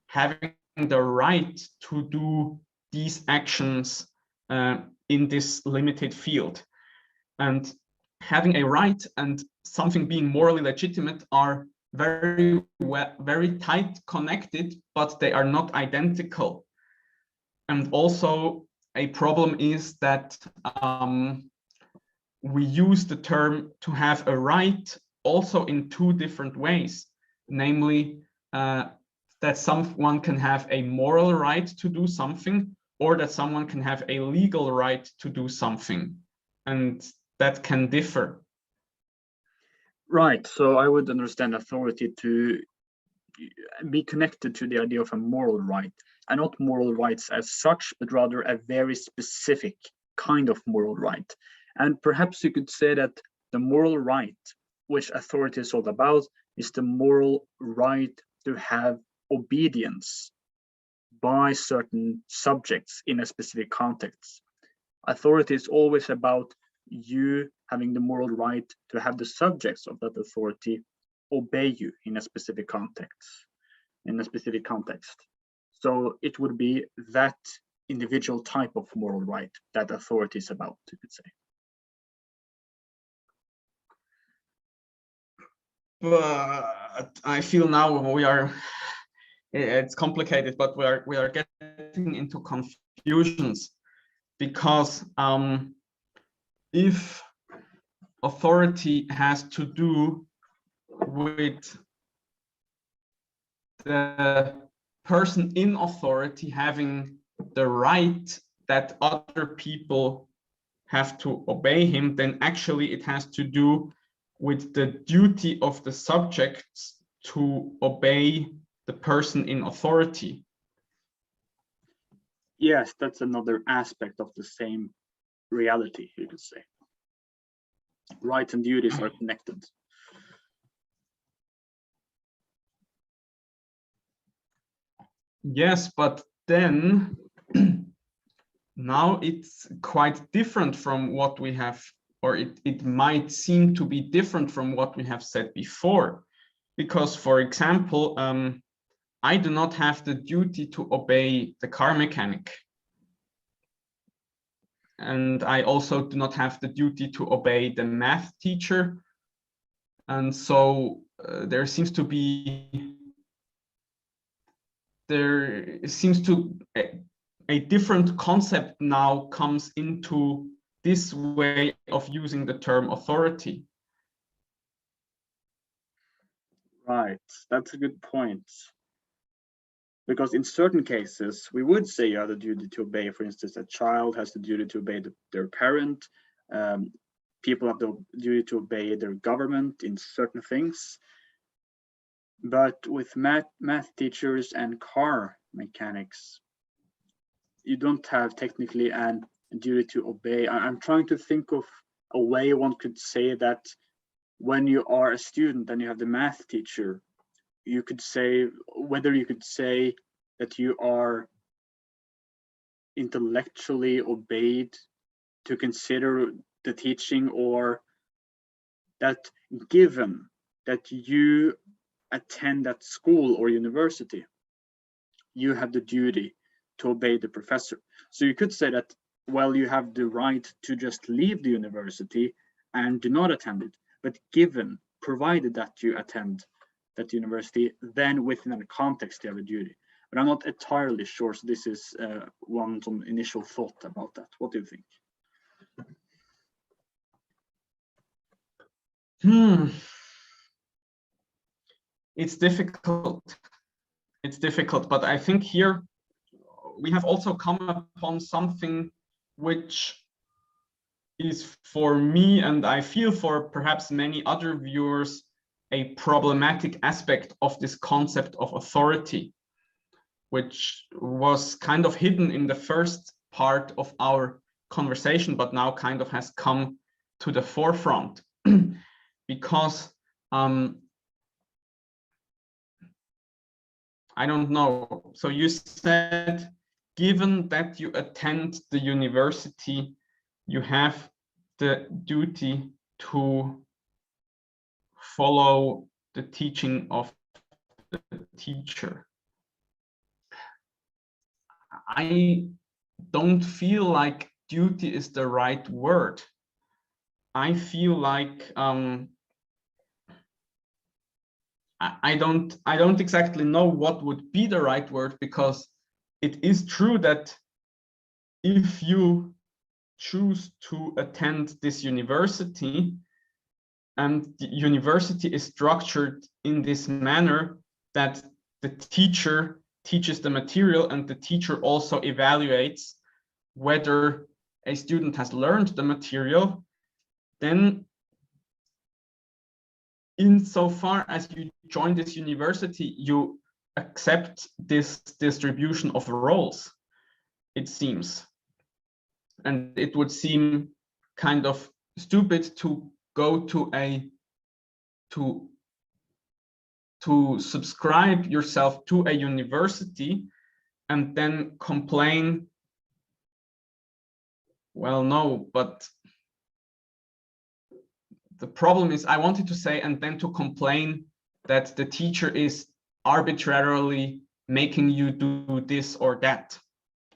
having the right to do these actions in this limited field. And having a right and something being morally legitimate are very tight connected, but they are not identical. And also a problem is that we use the term to have a right also in two different ways, namely that someone can have a moral right to do something, or that someone can have a legal right to do something, and that can differ. Right, so I would understand authority to be connected to the idea of a moral right, and not moral rights as such, but rather a very specific kind of moral right. And perhaps you could say that the moral right, which authority is all about, is the moral right to have obedience by certain subjects in a specific context. Authority is always about you having the moral right to have the subjects of that authority obey you in a specific context. So it would be that individual type of moral right that authority is about, you could say. But I feel now it's complicated, but we are getting into confusions, because if authority has to do with the person in authority having the right that other people have to obey him, then actually it has to do with the duty of the subjects to obey the person in authority. Yes, that's another aspect of the same reality, you could say. Rights and duties are connected. Yes, but then now it's quite different from what we have, or it might seem to be different from what we have said before. Because, for example, I do not have the duty to obey the car mechanic. And I also do not have the duty to obey the math teacher. And so there seems to a different concept now comes into this way of using the term authority. Right, that's a good point. Because in certain cases, we would say you have the duty to obey. For instance, a child has the duty to obey their parent. People have the duty to obey their government in certain things. But with math teachers and car mechanics, you don't have technically a duty to obey. I'm trying to think of a way one could say that when you are a student and you have the math teacher, you could say whether you could say that you are intellectually obeyed to consider the teaching, or that given that you attend that school or university, you have the duty to obey the professor. So you could say that, well, you have the right to just leave the university and do not attend it, but provided that you attend that university, then within that context you have a duty. But I'm not entirely sure, so this is some initial thought about that. What do you think? It's difficult. It's difficult, but I think here we have also come upon something which is, for me, and I feel for perhaps many other viewers, a problematic aspect of this concept of authority, which was kind of hidden in the first part of our conversation, but now kind of has come to the forefront. Because I don't know. So you said given that you attend the university, you have the duty to follow the teaching of the teacher. I don't feel like duty is the right word. I feel like I don't exactly know what would be the right word, because it is true that if you choose to attend this university and the university is structured in this manner that the teacher teaches the material and the teacher also evaluates whether a student has learned the material, then insofar as you join this university, you accept this distribution of roles, it seems. And it would seem kind of stupid to go to subscribe yourself to a university and then complain, well, no, but the problem is, I wanted to say, and then to complain that the teacher is arbitrarily making you do this or that.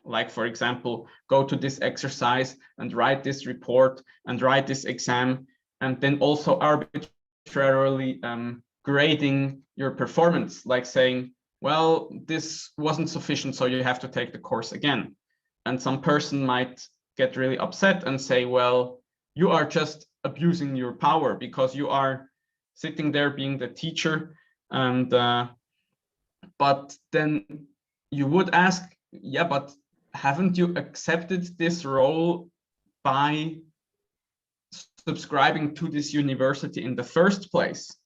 Like, for example, go to this exercise and write this report and write this exam, and then also arbitrarily grading your performance, like saying, well, this wasn't sufficient, so you have to take the course again. And some person might get really upset and say, well, you are just abusing your power because you are sitting there being the teacher. And but then you would ask, yeah, but haven't you accepted this role by subscribing to this university in the first place?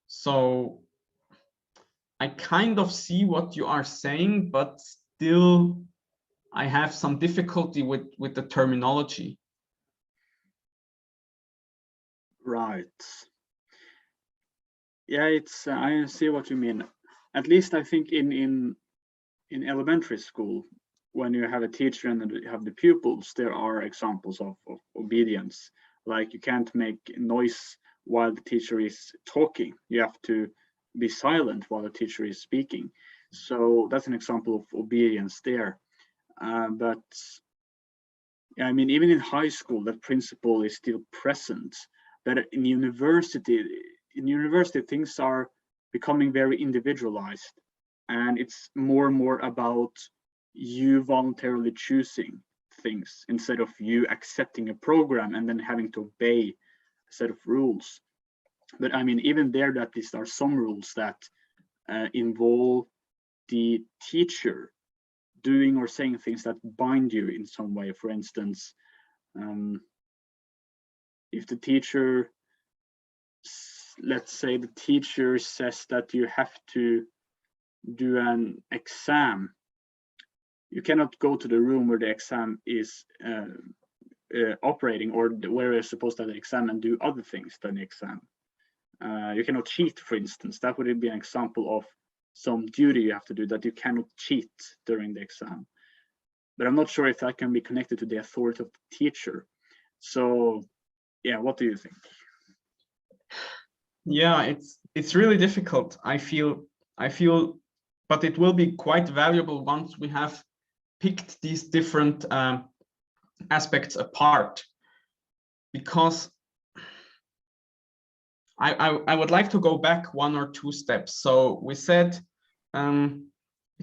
So I kind of see what you are saying, but still I have some difficulty with the terminology. Right. Yeah, it's I see what you mean. At least I think in elementary school, when you have a teacher and you have the pupils, there are examples of obedience. Like, you can't make noise while the teacher is talking. You have to be silent while the teacher is speaking. So that's an example of obedience there. But yeah, I mean, even in high school, that principle is still present. But in university, things are becoming very individualized, and it's more and more about you voluntarily choosing things instead of you accepting a program and then having to obey a set of rules. But I mean, even there, that these are some rules that involve the teacher doing or saying things that bind you in some way. For instance, if the teacher, let's say the teacher says that you have to do an exam, you cannot go to the room where the exam is operating, or where you're supposed to have the exam, and do other things than the exam. You cannot cheat, for instance. That would be an example of some duty you have to do, that you cannot cheat during the exam. But I'm not sure if that can be connected to the authority of the teacher. So yeah, what do you think? Yeah, it's really difficult. I feel, but it will be quite valuable once we have picked these different aspects apart, because I would like to go back one or two steps. So we said a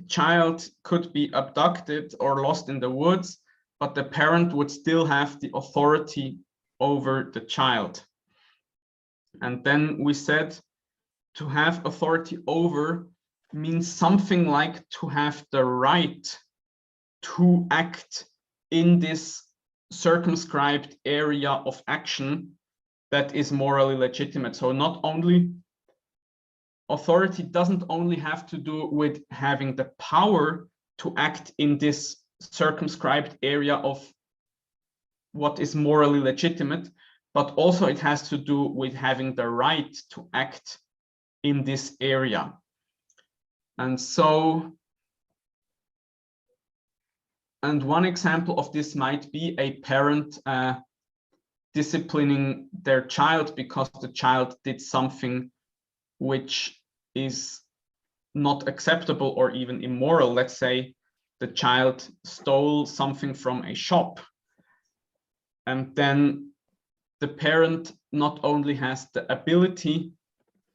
child could be abducted or lost in the woods, but the parent would still have the authority over the child. And then we said to have authority over means something like to have the right to act in this circumscribed area of action that is morally legitimate. So not only, authority doesn't only have to do with having the power to act in this circumscribed area of what is morally legitimate, but also it has to do with having the right to act in this area. And so And one example of this might be a parent disciplining their child because the child did something which is not acceptable or even immoral. Let's say the child stole something from a shop, and then the parent not only has the ability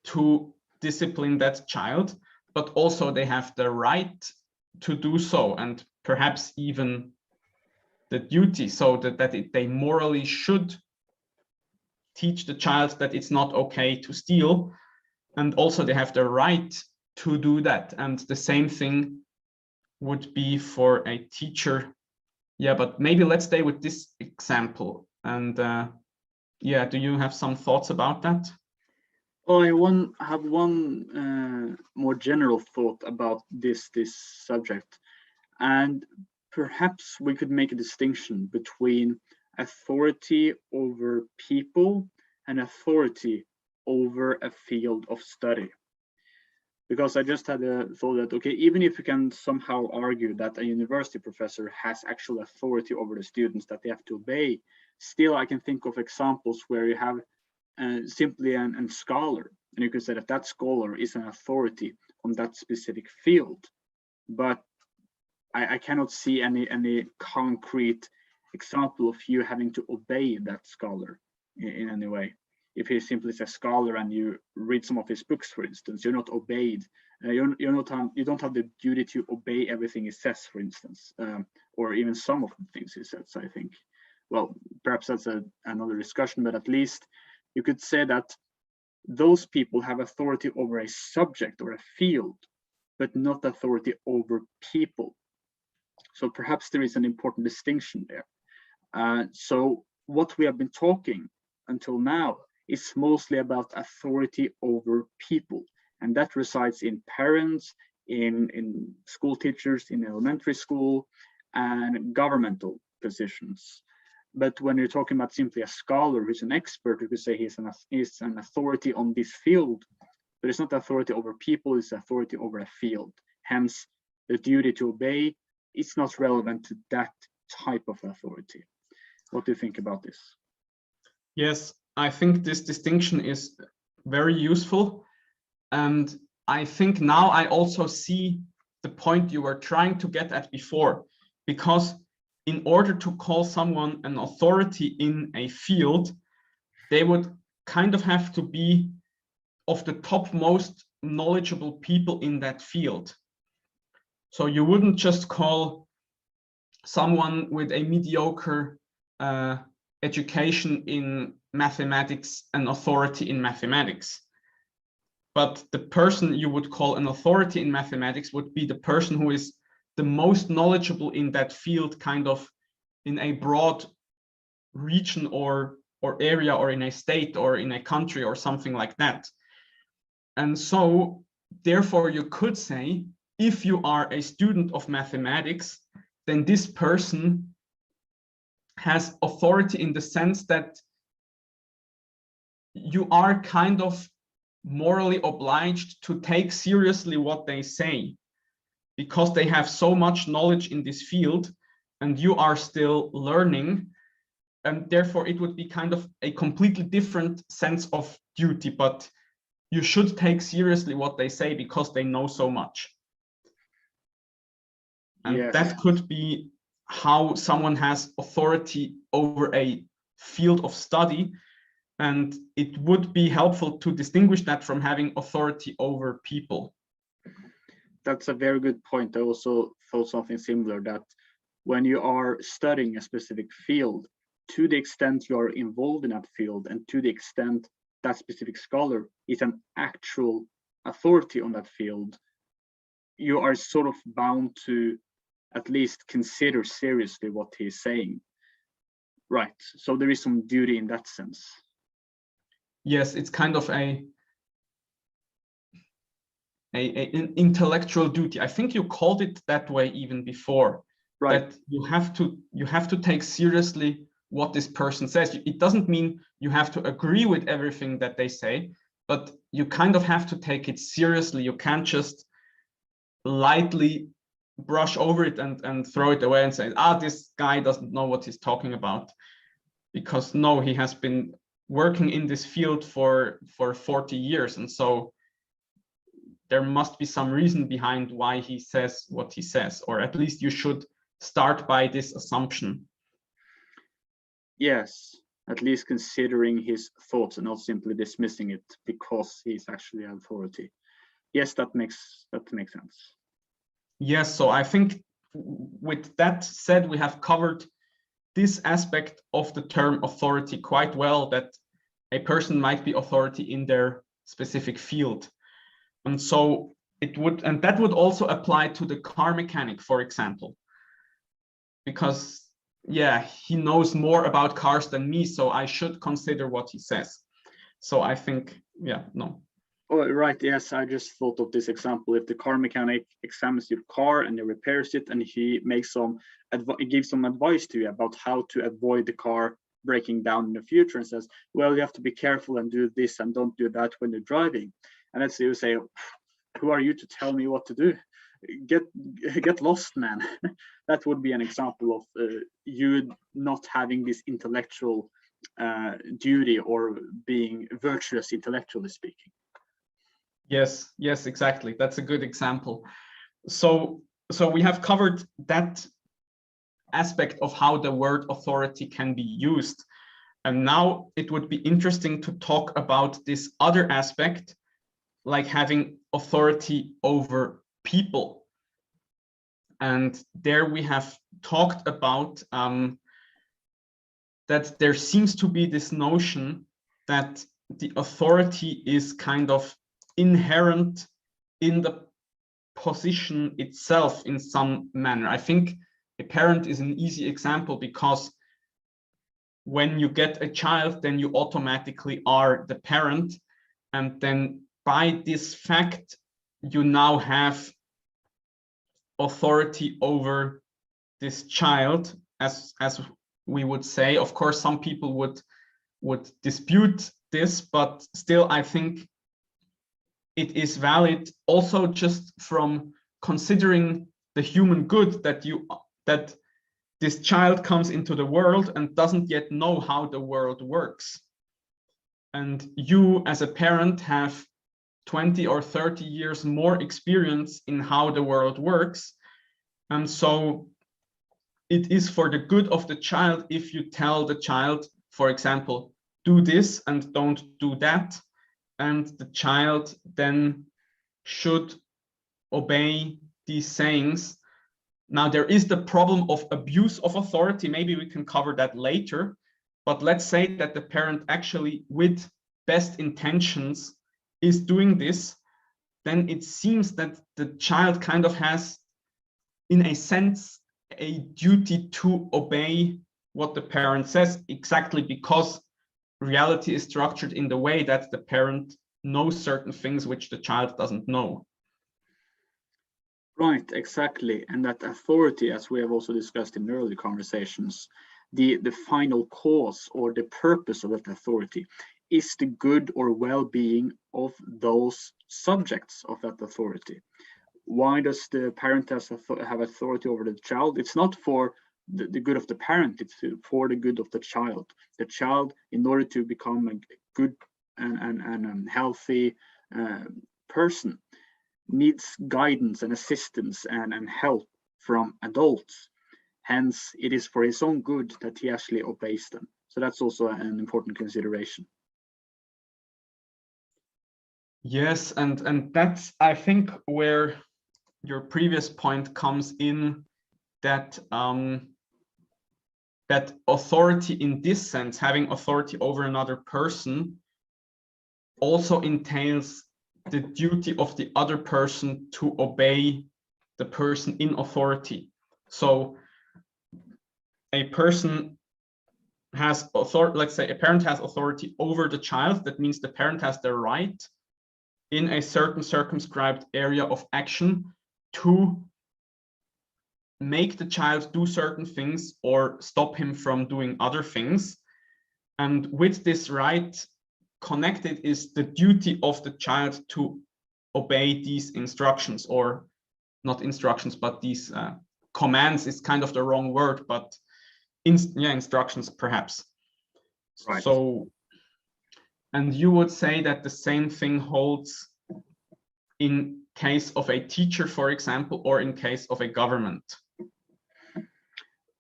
to discipline that child, but also they have the right to do so, and perhaps even the duty, so that they morally should teach the child that it's not okay to steal, and also they have the right to do that. And the same thing would be for a teacher. Yeah, but maybe let's stay with this example. And yeah, do you have some thoughts about that? Well, I have one more general thought about this subject, and perhaps we could make a distinction between authority over people and authority over a field of study. Because I just had a thought that, okay, even if you can somehow argue that a university professor has actual authority over the students that they have to obey, still I can think of examples where you have simply a scholar, and you could say that that scholar is an authority on that specific field. But I cannot see any concrete example of you having to obey that scholar in any way. If he simply is a scholar and you read some of his books, for instance, you're not obeyed. You don't have the duty to obey everything he says, for instance, or even some of the things he says. I think, well, perhaps that's another discussion, but at least you could say that those people have authority over a subject or a field, but not authority over people. So perhaps there is an important distinction there. So what we have been talking until now is mostly about authority over people, and that resides in parents, in school teachers, in elementary school, and governmental positions. But when you're talking about simply a scholar who's an expert, you could say he's an authority on this field, but it's not authority over people, it's authority over a field. Hence, the duty to obey is not relevant to that type of authority. What do you think about this? Yes, I think this distinction is very useful. And I think now I also see the point you were trying to get at before, because in order to call someone an authority in a field, they would kind of have to be of the topmost knowledgeable people in that field. So you wouldn't just call someone with a mediocre education in mathematics an authority in mathematics. But the person you would call an authority in mathematics would be the person who is the most knowledgeable in that field, kind of in a broad region or area, or in a state or in a country or something like that. And so therefore you could say, if you are a student of mathematics, then this person has authority in the sense that you are kind of morally obliged to take seriously what they say, because they have so much knowledge in this field and you are still learning. And therefore it would be kind of a completely different sense of duty, but you should take seriously what they say because they know so much. And yes, that could be how someone has authority over a field of study. And it would be helpful to distinguish that from having authority over people. That's a very good point. I also thought something similar, that when you are studying a specific field, to the extent you are involved in that field and to the extent that specific scholar is an actual authority on that field, you are sort of bound to at least consider seriously what he is saying. Right, so there is some duty in that sense. Yes, it's kind of an intellectual duty. I think you called it that way even before. Right. That you have to take seriously what this person says. It doesn't mean you have to agree with everything that they say, but you kind of have to take it seriously. You can't just lightly brush over it and throw it away and say, this guy doesn't know what he's talking about. Because no, he has been working in this field for 40 years. And so there must be some reason behind why he says what he says, or at least you should start by this assumption. Yes, at least considering his thoughts and not simply dismissing it because he's actually authority. Yes, that makes sense. Yes, so I think with that said, we have covered this aspect of the term authority quite well, that a person might be authority in their specific field. And so that would also apply to the car mechanic, for example, because yeah, he knows more about cars than me, so I should consider what he says. So I think, yeah, no. Oh, right. Yes, I just thought of this example. If the car mechanic examines your car and he repairs it, and he makes gives some advice to you about how to avoid the car breaking down in the future, and says, well, you have to be careful and do this and don't do that when you're driving. And let's say you say, who are you to tell me what to do? Get lost, man. That would be an example of you not having this intellectual duty or being virtuous intellectually speaking. Yes, exactly. That's a good example. So we have covered that aspect of how the word authority can be used. And now it would be interesting to talk about this other aspect, like having authority over people. And there we have talked about that there seems to be this notion that the authority is kind of inherent in the position itself in some manner. I think a parent is an easy example, because when you get a child, then you automatically are the parent. And then by this fact, you now have authority over this child, as we would say. Of course, some people would dispute this, but still, I think it is valid also just from considering the human good that this child comes into the world and doesn't yet know how the world works. And you as a parent have 20 or 30 years more experience in how the world works. And so it is for the good of the child if you tell the child, for example, do this and don't do that. And the child then should obey these sayings. Now, there is the problem of abuse of authority. Maybe we can cover that later. But let's say that the parent actually, with best intentions, is doing this. Then it seems that the child kind of has, in a sense, a duty to obey what the parent says, exactly because reality is structured in the way that the parent knows certain things which the child doesn't know. Right, exactly. And that authority, as we have also discussed in earlier conversations, the final cause or the purpose of that authority is the good or well-being of those subjects of that authority. Why does the parent have authority over the child? It's not for the good of the parent, it's for the good of the child. The child, in order to become a good and healthy person, needs guidance and assistance and help from adults. Hence, it is for his own good that he actually obeys them. So that's also an important consideration. Yes, and that's, I think, where your previous point comes in, that that authority in this sense, having authority over another person, also entails the duty of the other person to obey the person in authority. So a person has authority, let's say a parent has authority over the child. That means the parent has the right in a certain circumscribed area of action to make the child do certain things or stop him from doing other things. And with this right connected is the duty of the child to obey these instructions, or not instructions, but these commands is kind of the wrong word, but instructions perhaps. Right. So, and you would say that the same thing holds in case of a teacher, for example, or in case of a government.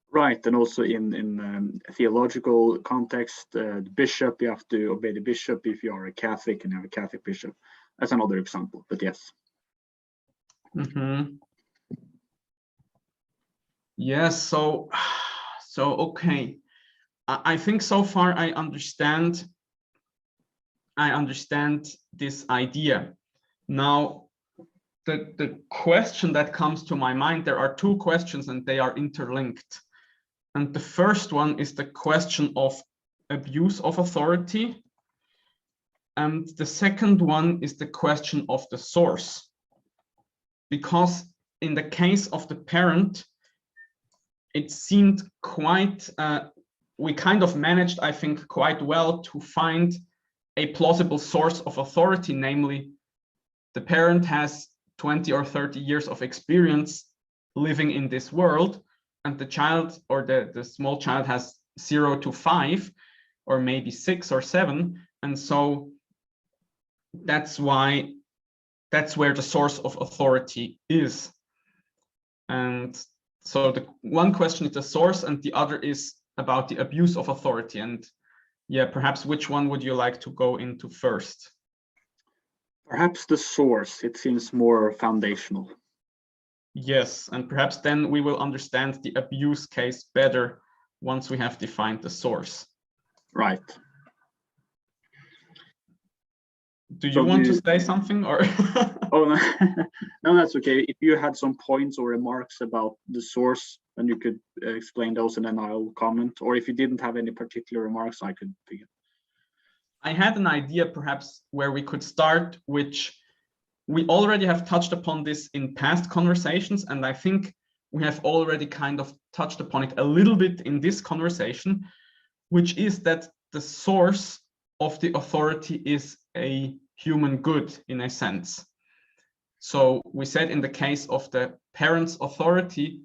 Right, and also in theological context, the bishop, you have to obey the bishop if you are a Catholic and have a Catholic bishop. That's another example, but yes. Mm-hmm. Yes, so okay. I think so far I understand this idea. Now, the question that comes to my mind, there are two questions and they are interlinked. And the first one is the question of abuse of authority. And the second one is the question of the source. Because in the case of the parent, it seemed quite, we kind of managed, I think, quite well to find a plausible source of authority, namely the parent has 20 or 30 years of experience living in this world, and the child or the small child has 0 to 5 or maybe 6 or 7. And so that's where the source of authority is. And so the one question is the source and the other is about the abuse of authority. And yeah, perhaps which one would you like to go into first? Perhaps the source, it seems more foundational. Yes, and perhaps then we will understand the abuse case better once we have defined the source. Right. Do you want to say something or? Oh, no. No, that's okay. If you had some points or remarks about the source, then you could explain those and then I'll comment. Or if you didn't have any particular remarks, I could begin. I had an idea perhaps where we could start, which we already have touched upon this in past conversations, and I think we have already kind of touched upon it a little bit in this conversation, which is that the source of the authority is a human good in a sense. So we said in the case of the parent's authority,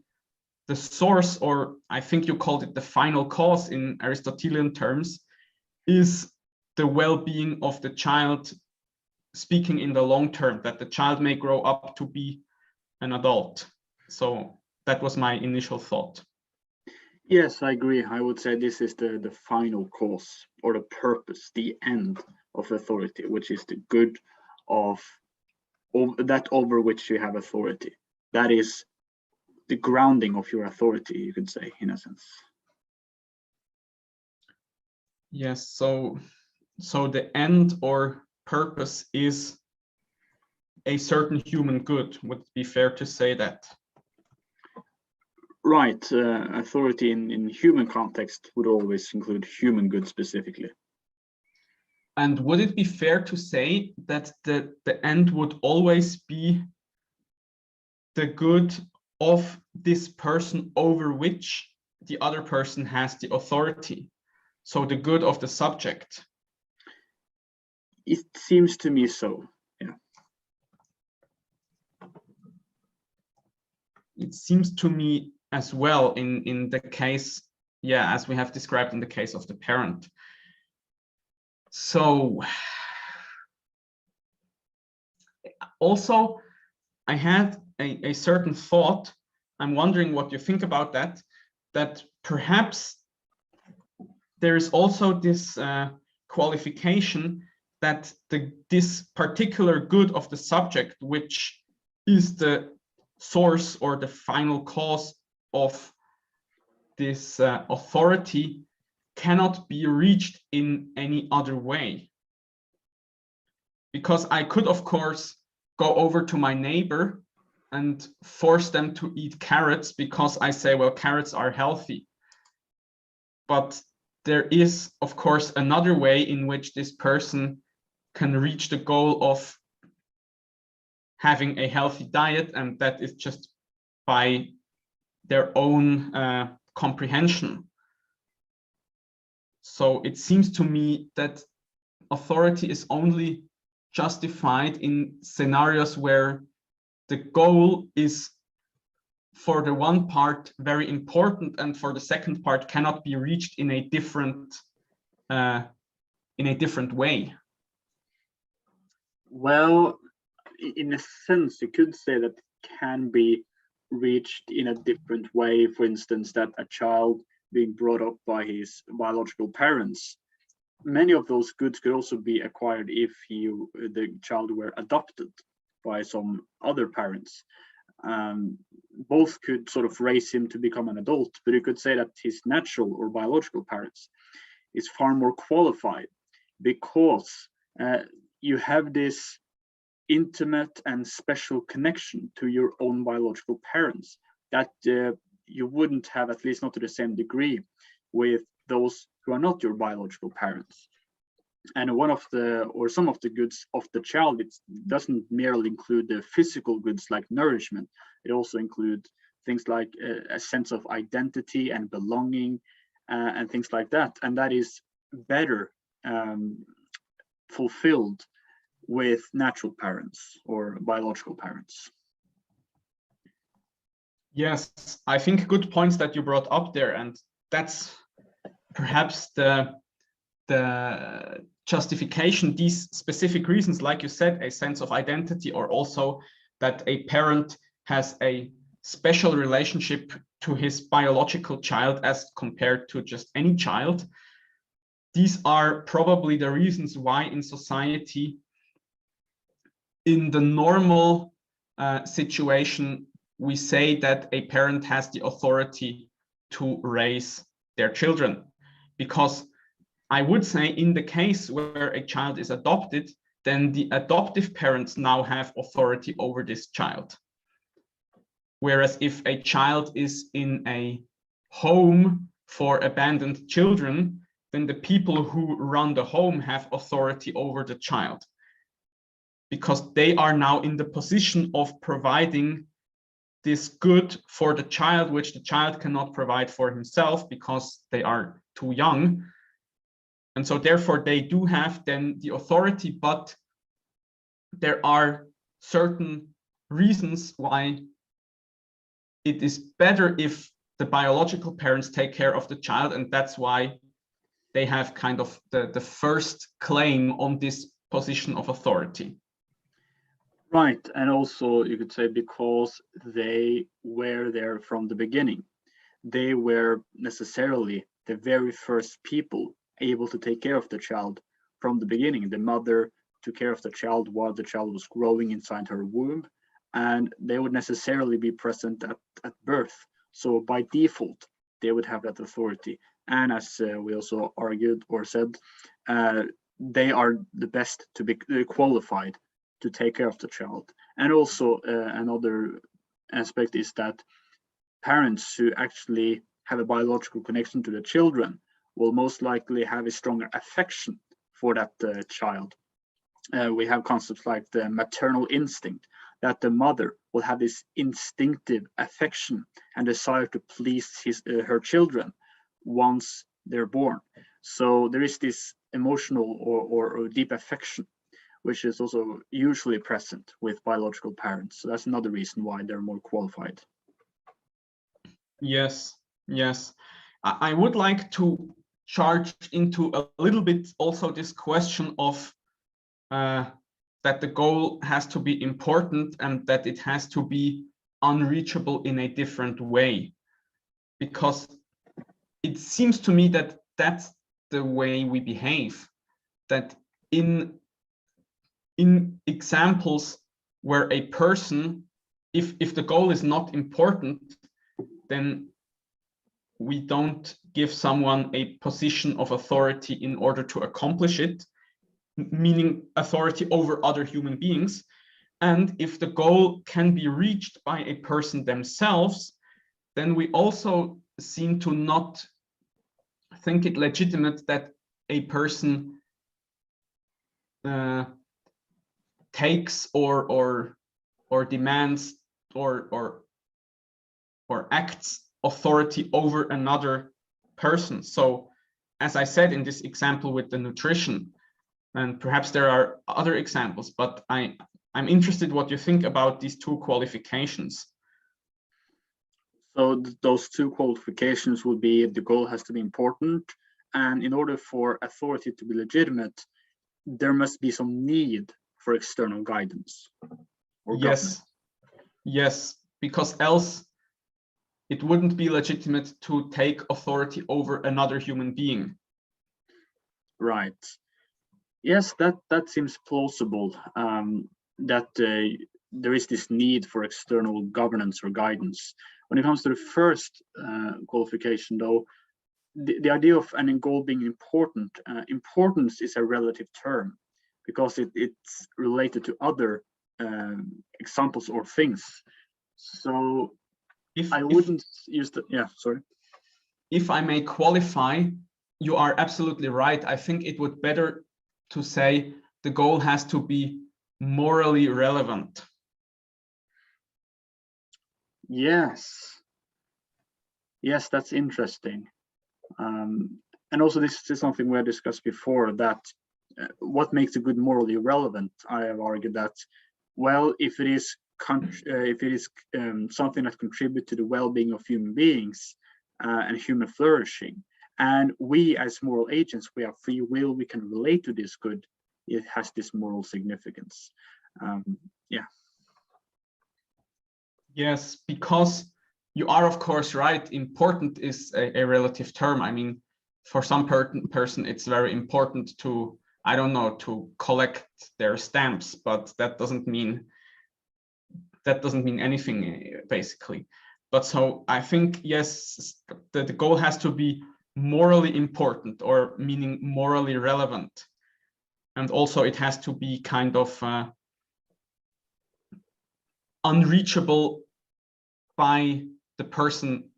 the source, or I think you called it the final cause in Aristotelian terms, is the well-being of the child, speaking in the long term, that the child may grow up to be an adult. So that was my initial thought. Yes, I agree. I would say this is the final cause or the purpose, the end of authority, which is the good of that over which you have authority. That is the grounding of your authority, you could say, in a sense. Yes, so the end or purpose is a certain human good. Would it be fair to say that? Right. Authority in human context would always include human good specifically. And would it be fair to say that the end would always be the good of this person over which the other person has the authority? So the good of the subject? It seems to me so, yeah. It seems to me as well in the case, yeah, as we have described in the case of the parent. So also, I had a certain thought. I'm wondering what you think about that perhaps there is also this qualification that this particular good of the subject, which is the source or the final cause of this authority, cannot be reached in any other way. Because I could, of course, go over to my neighbor and force them to eat carrots because I say, well, carrots are healthy. But there is, of course, another way in which this person can reach the goal of having a healthy diet, and that is just by their own comprehension. So it seems to me that authority is only justified in scenarios where the goal is for the one part very important, and for the second part cannot be reached in a different way? Well, in a sense, you could say that it can be reached in a different way. For instance, that a child being brought up by his biological parents, many of those goods could also be acquired if the child were adopted by some other parents. Both could sort of raise him to become an adult, but you could say that his natural or biological parents is far more qualified, because you have this intimate and special connection to your own biological parents that you wouldn't have, at least not to the same degree, with those who are not your biological parents. And some of the goods of the child, it doesn't merely include the physical goods like nourishment. It also includes things like a sense of identity and belonging, and things like that. And that is better fulfilled with natural parents or biological parents. Yes, I think good points that you brought up there, and that's perhaps the justification, these specific reasons, like you said, a sense of identity, or also that a parent has a special relationship to his biological child as compared to just any child. These are probably the reasons why in society, in the normal situation, we say that a parent has the authority to raise their children. Because I would say in the case where a child is adopted, then the adoptive parents now have authority over this child. Whereas if a child is in a home for abandoned children, then the people who run the home have authority over the child, because they are now in the position of providing this good for the child, which the child cannot provide for himself because they are too young. And so therefore they do have then the authority, but there are certain reasons why it is better if the biological parents take care of the child, and that's why they have kind of the first claim on this position of authority. Right, and also you could say because they were there from the beginning. They were necessarily the very first people able to take care of the child from the beginning. The mother took care of the child while the child was growing inside her womb, and they would necessarily be present at birth. So by default, they would have that authority. And as we also argued or said, they are the best to be qualified to take care of the child. And also another aspect is that parents who actually have a biological connection to the children will most likely have a stronger affection for that child. We have concepts like the maternal instinct, that the mother will have this instinctive affection and desire to please her children once they're born. So there is this emotional or deep affection, which is also usually present with biological parents. So that's another reason why they're more qualified. Yes, yes. I would like to charge into a little bit also this question of that the goal has to be important and that it has to be unreachable in a different way. Because it seems to me that that's the way we behave, that in examples where a person, if the goal is not important, then we don't give someone a position of authority in order to accomplish it, meaning authority over other human beings. And if the goal can be reached by a person themselves, then we also seem to not think it legitimate that a person takes or demands or acts authority over another person. So as I said in this example with the nutrition, and perhaps there are other examples, but I'm interested what you think about these two qualifications. So those two qualifications would be the goal has to be important, and in order for authority to be legitimate, there must be some need for external guidance or governance. Yes, because else it wouldn't be legitimate to take authority over another human being. Right. Yes, that seems plausible. That there is this need for external governance or guidance. When it comes to the first qualification, though, the idea of an goal being important, importance is a relative term because it's related to other examples or things. So I wouldn't use the, yeah, sorry. If I may qualify, you are absolutely right. I think it would better to say the goal has to be morally relevant. Yes. Yes, that's interesting. And also this is something we had discussed before, that what makes a good morally relevant. I have argued that, well, if it is something that contributes to the well-being of human beings and human flourishing, and we as moral agents, we have free will, we can relate to this good, it has this moral significance. Yeah. Yes, because you are, of course, right. Important is a relative term. I mean, for some person, it's very important to, I don't know, to collect their stamps, but that doesn't mean anything, basically. But so I think, yes, the goal has to be morally important, or meaning morally relevant. And also it has to be kind of unreachable by the person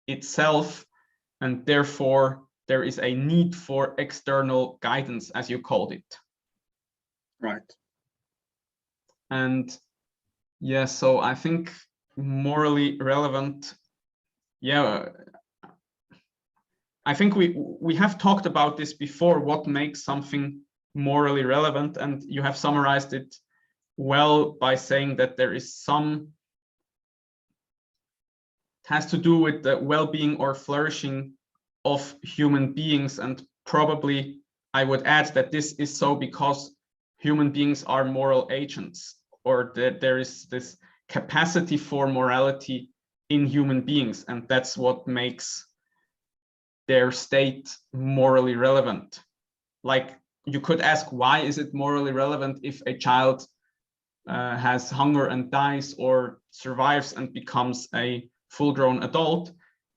itself, and therefore there is a need for external guidance, as you called it. Right. And yeah, so I think morally relevant, yeah, I think we have talked about this before, what makes something morally relevant, and you have summarized it well by saying that there is some, it has to do with the well-being or flourishing of human beings, and probably I would add that this is so because human beings are moral agents, or that there is this capacity for morality in human beings, and that's what makes their state morally relevant. Like, you could ask, why is it morally relevant if a child has hunger and dies, or survives and becomes a full-grown adult?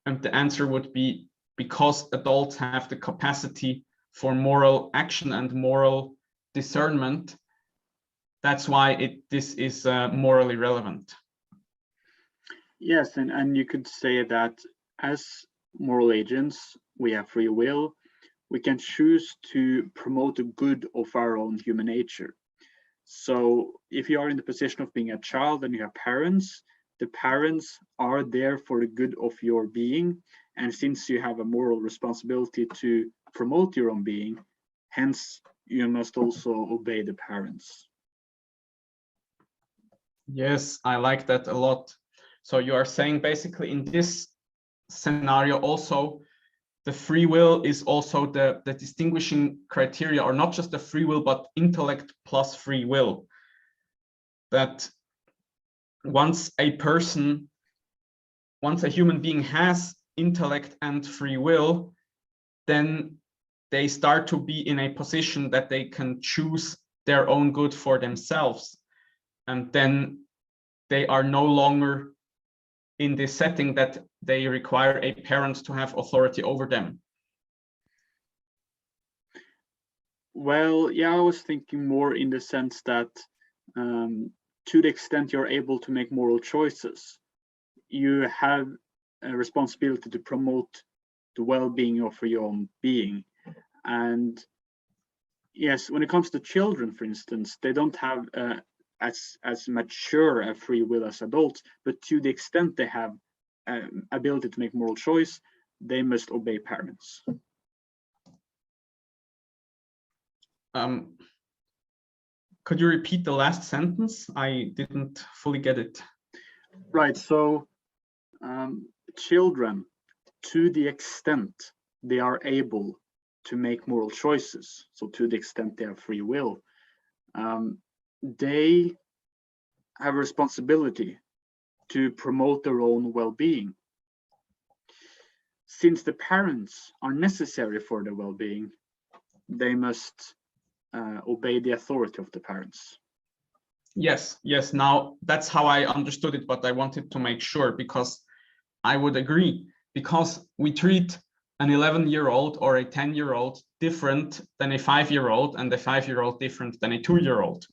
And the answer would be because adults have the capacity for moral action and moral discernment. That's why this is morally relevant. Yes, and you could say that as moral agents, we have free will. We can choose to promote the good of our own human nature. So if you are in the position of being a child and you have parents, the parents are there for the good of your being. And since you have a moral responsibility to promote your own being, hence you must also obey the parents. Yes, I like that a lot. So you are saying basically in this scenario also, the free will is also the distinguishing criteria, or not just the free will, but intellect plus free will. That once a human being has intellect and free will, then they start to be in a position that they can choose their own good for themselves. And then they are no longer in this setting that they require a parent to have authority over them. Well, yeah, I was thinking more in the sense that to the extent you're able to make moral choices, you have a responsibility to promote the well-being of your own being. And yes, when it comes to children, for instance, they don't have as mature a free will as adults, but to the extent they have ability to make moral choice, they must obey parents. Could you repeat the last sentence? I didn't fully get it. Right. So Children, to the extent they are able to make moral choices, so to the extent they have free will, they have a responsibility to promote their own well-being. Since the parents are necessary for their well-being, they must obey the authority of the parents. Yes, yes. Now that's how I understood it, but I wanted to make sure, because I would agree, because we treat an 11-year-old or a 10-year-old different than a 5-year-old, and a 5-year-old different than a 2-year-old.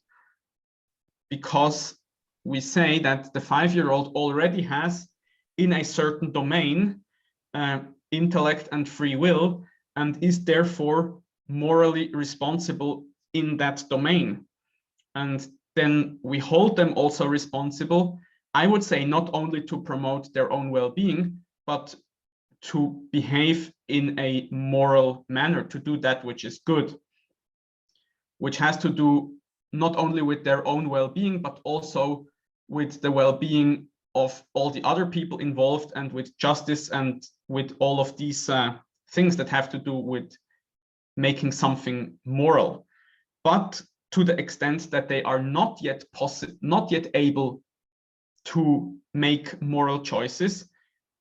Because we say that the 5-year-old already has, in a certain domain, intellect and free will, and is therefore morally responsible in that domain. And then we hold them also responsible, I would say, not only to promote their own well-being, but to behave in a moral manner, to do that which is good, which has to do not only with their own well-being, but also with the well-being of all the other people involved, and with justice, and with all of these things that have to do with making something moral. But to the extent that they are not yet able to make moral choices,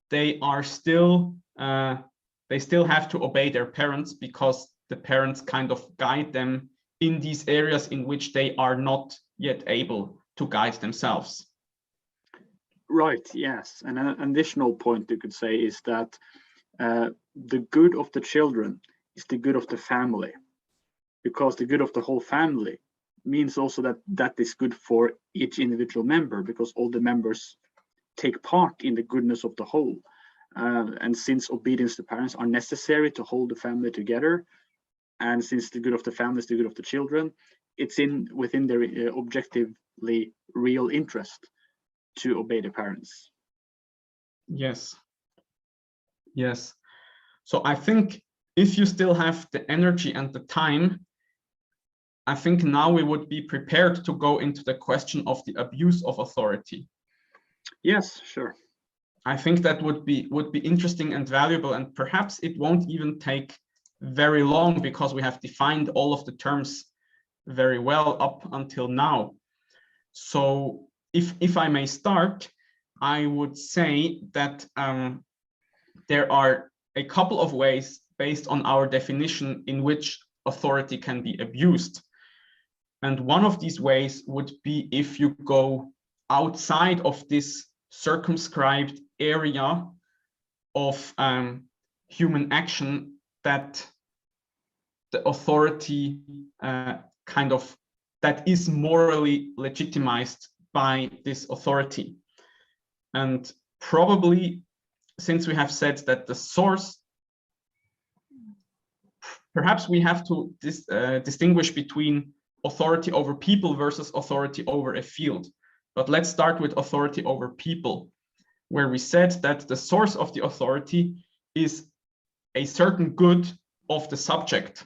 they are still they still have to obey their parents, because the parents kind of guide them in these areas in which they are not yet able to guide themselves. Right, yes. And an additional point you could say is that the good of the children is the good of the family, because the good of the whole family means also that that is good for each individual member, because all the members take part in the goodness of the whole. And since obedience to parents are necessary to hold the family together, and since the good of the family is the good of the children, it's within their objectively real interest to obey the parents. Yes. Yes. So I think if you still have the energy and the time, I think now we would be prepared to go into the question of the abuse of authority. Yes, sure. I think that would be interesting and valuable, and perhaps it won't even take very long, because we have defined all of the terms very well up until now. So if I may start, I would say that there are a couple of ways, based on our definition, in which authority can be abused. And one of these ways would be if you go outside of this circumscribed area of human action that the authority that is morally legitimized by this authority. And probably, since we have said that the source, perhaps we have to distinguish between authority over people versus authority over a field. But let's start with authority over people, where we said that the source of the authority is a certain good of the subject.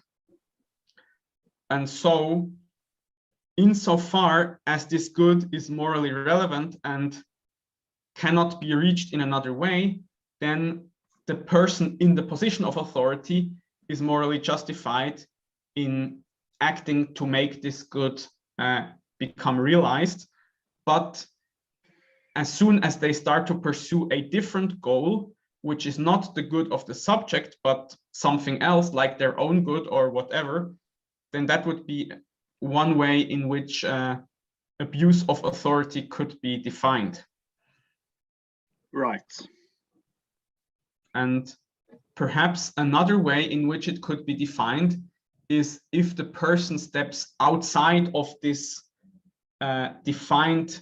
And so, insofar as this good is morally relevant and cannot be reached in another way, then the person in the position of authority is morally justified in acting to make this good become realized. But as soon as they start to pursue a different goal, which is not the good of the subject, but something else like their own good or whatever, then that would be one way in which abuse of authority could be defined. Right. And perhaps another way in which it could be defined is if the person steps outside of this defined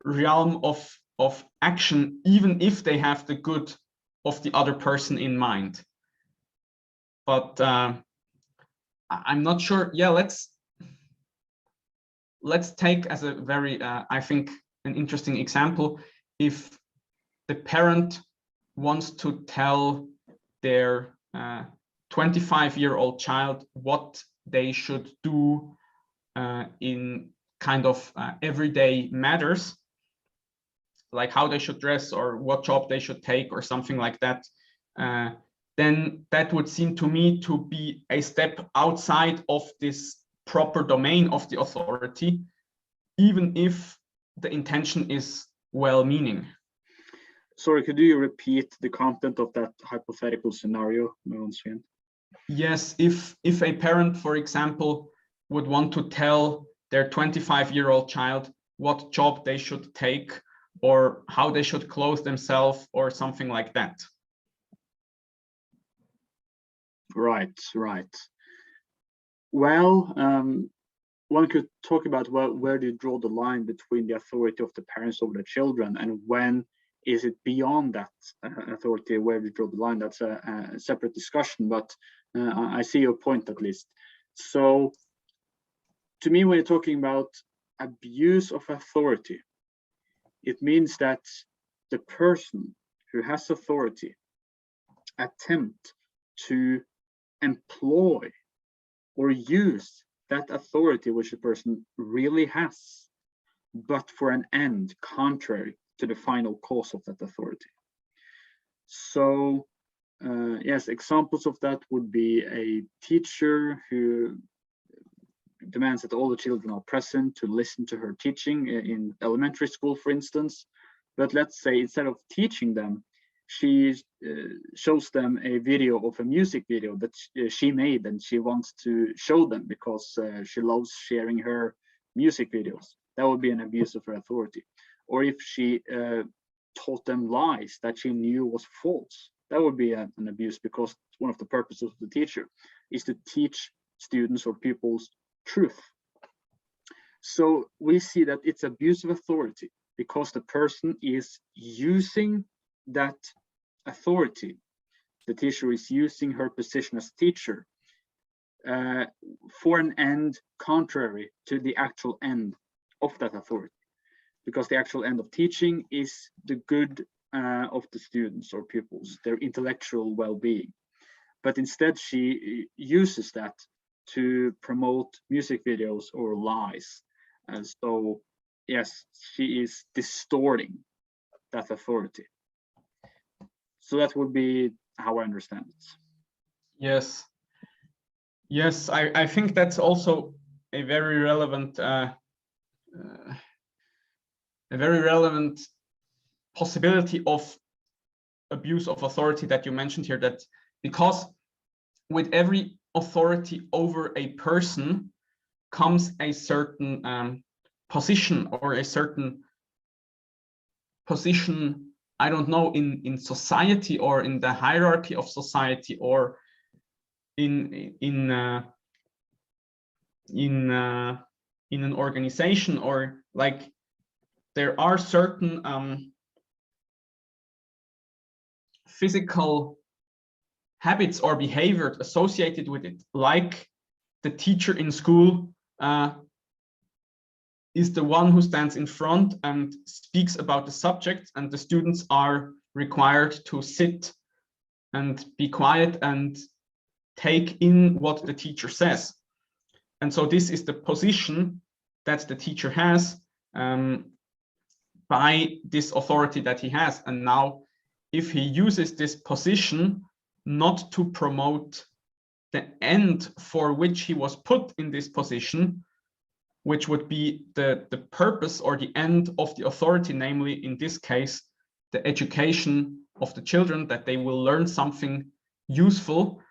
realm of action, even if they have the good of the other person in mind. But I'm not sure. Yeah, let's take as a very, I think, an interesting example. If the parent wants to tell their 25-year-old child what they should do in kind of everyday matters, like how they should dress or what job they should take or something like that, then that would seem to me to be a step outside of this proper domain of the authority, even if the intention is well-meaning. Sorry, could you repeat the content of that hypothetical scenario once again? Yes, if a parent, for example, would want to tell their 25-year-old child what job they should take or how they should clothe themselves or something like that. Right. Well, one could talk about, well, where do you draw the line between the authority of the parents over the children, and when is it beyond that authority? Where do you draw the line? That's a separate discussion, but I see your point at least. So to me, when you're talking about abuse of authority, it means that the person who has authority attempt to employ or use that authority which the person really has, but for an end contrary to the final cause of that authority. So yes, examples of that would be a teacher who demands that all the children are present to listen to her teaching in elementary school, for instance. But let's say instead of teaching them, she shows them a video of a music video that she made and she wants to show them because she loves sharing her music videos. That would be an abuse of her authority. Or if she taught them lies that she knew was false, that would be an abuse, because one of the purposes of the teacher is to teach students or pupils truth. So we see that it's abuse of authority because the person is using that authority. The teacher is using her position as teacher for an end contrary to the actual end of that authority, because the actual end of teaching is the good of the students or pupils, their intellectual well-being. But instead she uses that to promote music videos or lies. And so yes, she is distorting that authority. So that would be how I understand it. Yes, I think that's also a very relevant possibility of abuse of authority that you mentioned here, that because with every authority over a person comes a certain position, or a certain position, I don't know, in society or in the hierarchy of society, or in an organization, or like there are certain physical habits or behavior associated with it, like the teacher in school is the one who stands in front and speaks about the subject, and the students are required to sit and be quiet and take in what the teacher says. And so this is the position that the teacher has by this authority that he has. And now if he uses this position not to promote the end for which he was put in this position, which would be the purpose or the end of the authority, namely in this case, the education of the children, that they will learn something useful.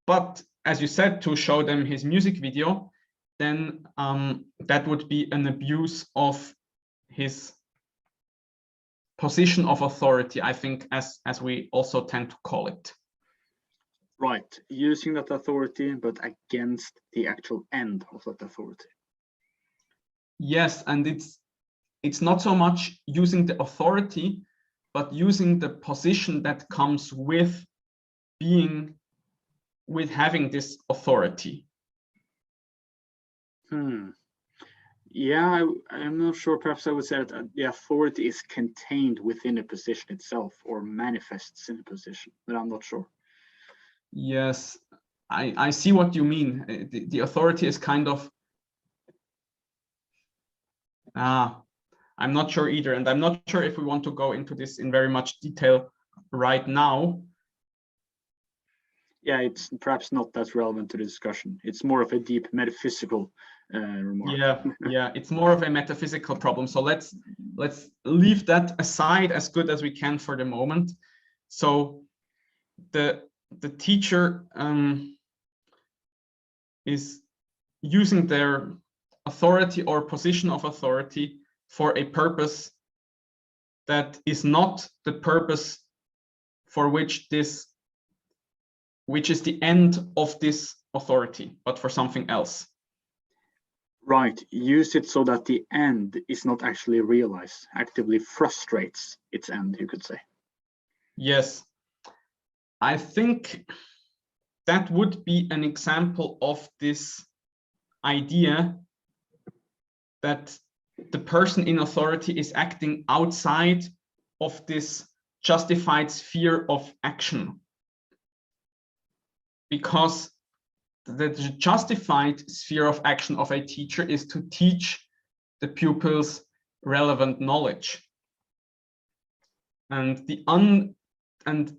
But as you said, to show them his music video, then that would be an abuse of his position of authority, I think, as we also tend to call it. Right, using that authority, but against the actual end of that authority. Yes, and it's not so much using the authority, but using the position that comes with having this authority. Yeah, I'm not sure. Perhaps I would say that the authority is contained within a position itself, or manifests in a position, but I'm not sure. Yes, I see what you mean. The authority is kind of I'm not sure either. And I'm not sure if we want to go into this in very much detail right now. Yeah, it's perhaps not that relevant to the discussion. It's more of a deep metaphysical remark. Yeah, it's more of a metaphysical problem. So let's leave that aside as good as we can for the moment. So the teacher is using their authority or position of authority for a purpose that is not the purpose for which is the end of this authority, but for something else. Right, use it so that the end is not actually realized, actively frustrates its end, you could say. Yes, I think that would be an example of this idea that the person in authority is acting outside of this justified sphere of action. Because the justified sphere of action of a teacher is to teach the pupils relevant knowledge. And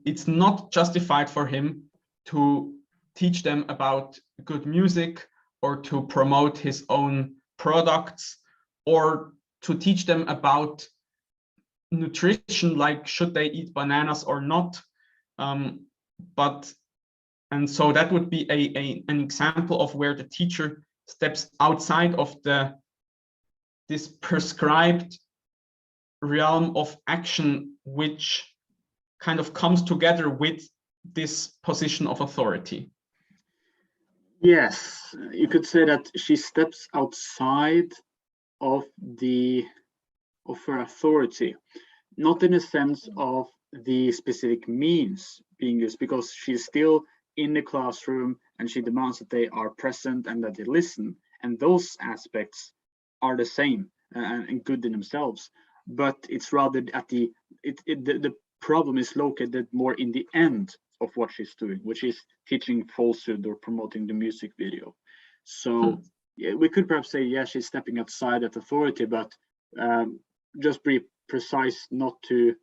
it's not justified for him to teach them about good music or to promote his own products or to teach them about nutrition, like should they eat bananas or not. And so that would be an example of where the teacher steps outside of this prescribed realm of action, which kind of comes together with this position of authority. Yes, you could say that she steps outside of her authority, not in a sense of the specific means being used, because she's still in the classroom and she demands that they are present and that they listen, and those aspects are the same and good in themselves. But it's rather at the problem is located more in the end of what she's doing, which is teaching falsehood or promoting the music video. So yeah, we could perhaps say, yeah, she's stepping outside that authority, but just be precise not to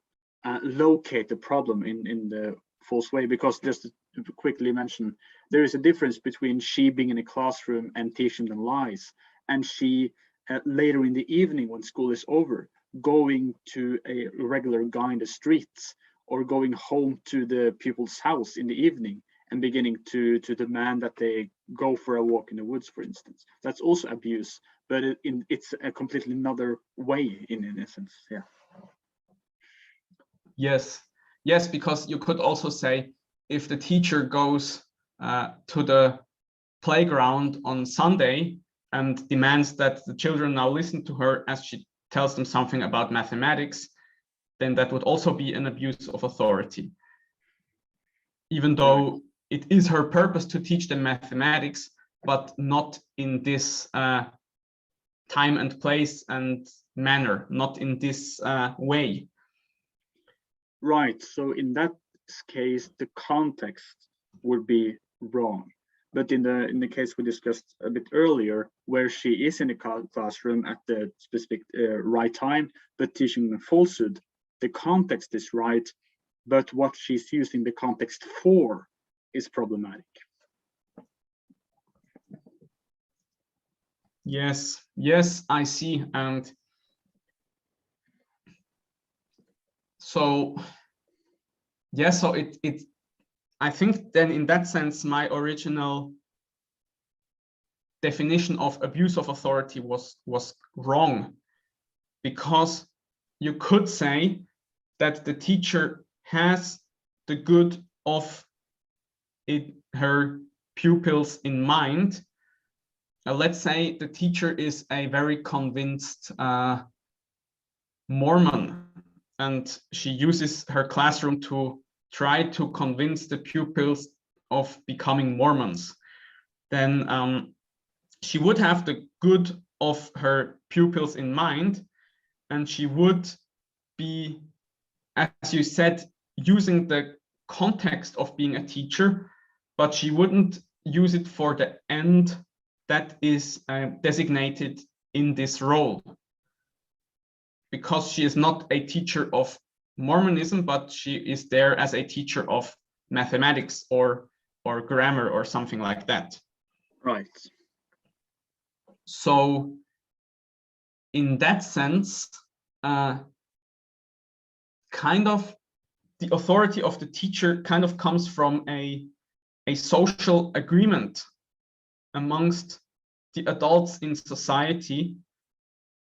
locate the problem in the false way, because just to quickly mention, there is a difference between she being in a classroom and teaching them lies, and she later in the evening when school is over, going to a regular guy in the streets or going home to the pupil's house in the evening and beginning to demand that they go for a walk in the woods, for instance. That's also abuse, but it's a completely another way in essence. Yeah. Yes, because you could also say if the teacher goes to the playground on Sunday and demands that the children now listen to her as she tells them something about mathematics, then that would also be an abuse of authority. Even though it is her purpose to teach them mathematics, but not in this time and place and manner, not in this way. Right, so in that case, the context would be wrong. But in the case we discussed a bit earlier, where she is in the classroom at the specific right time, but teaching a falsehood, the context is right, but what she's using the context for is problematic. Yes, I see. And so, yes, so I think then in that sense, my original definition of abuse of authority was wrong, because you could say that the teacher has the good of her pupils in mind. Let's say the teacher is a very convinced Mormon, and she uses her classroom to try to convince the pupils of becoming Mormons. Then she would have the good of her pupils in mind, and she would be, as you said, using the context of being a teacher, but she wouldn't use it for the end that is designated in this role. because she is not a teacher of Mormonism, but she is there as a teacher of mathematics or grammar or something like that. Right. So in that sense, kind of the authority of the teacher kind of comes from a social agreement amongst the adults in society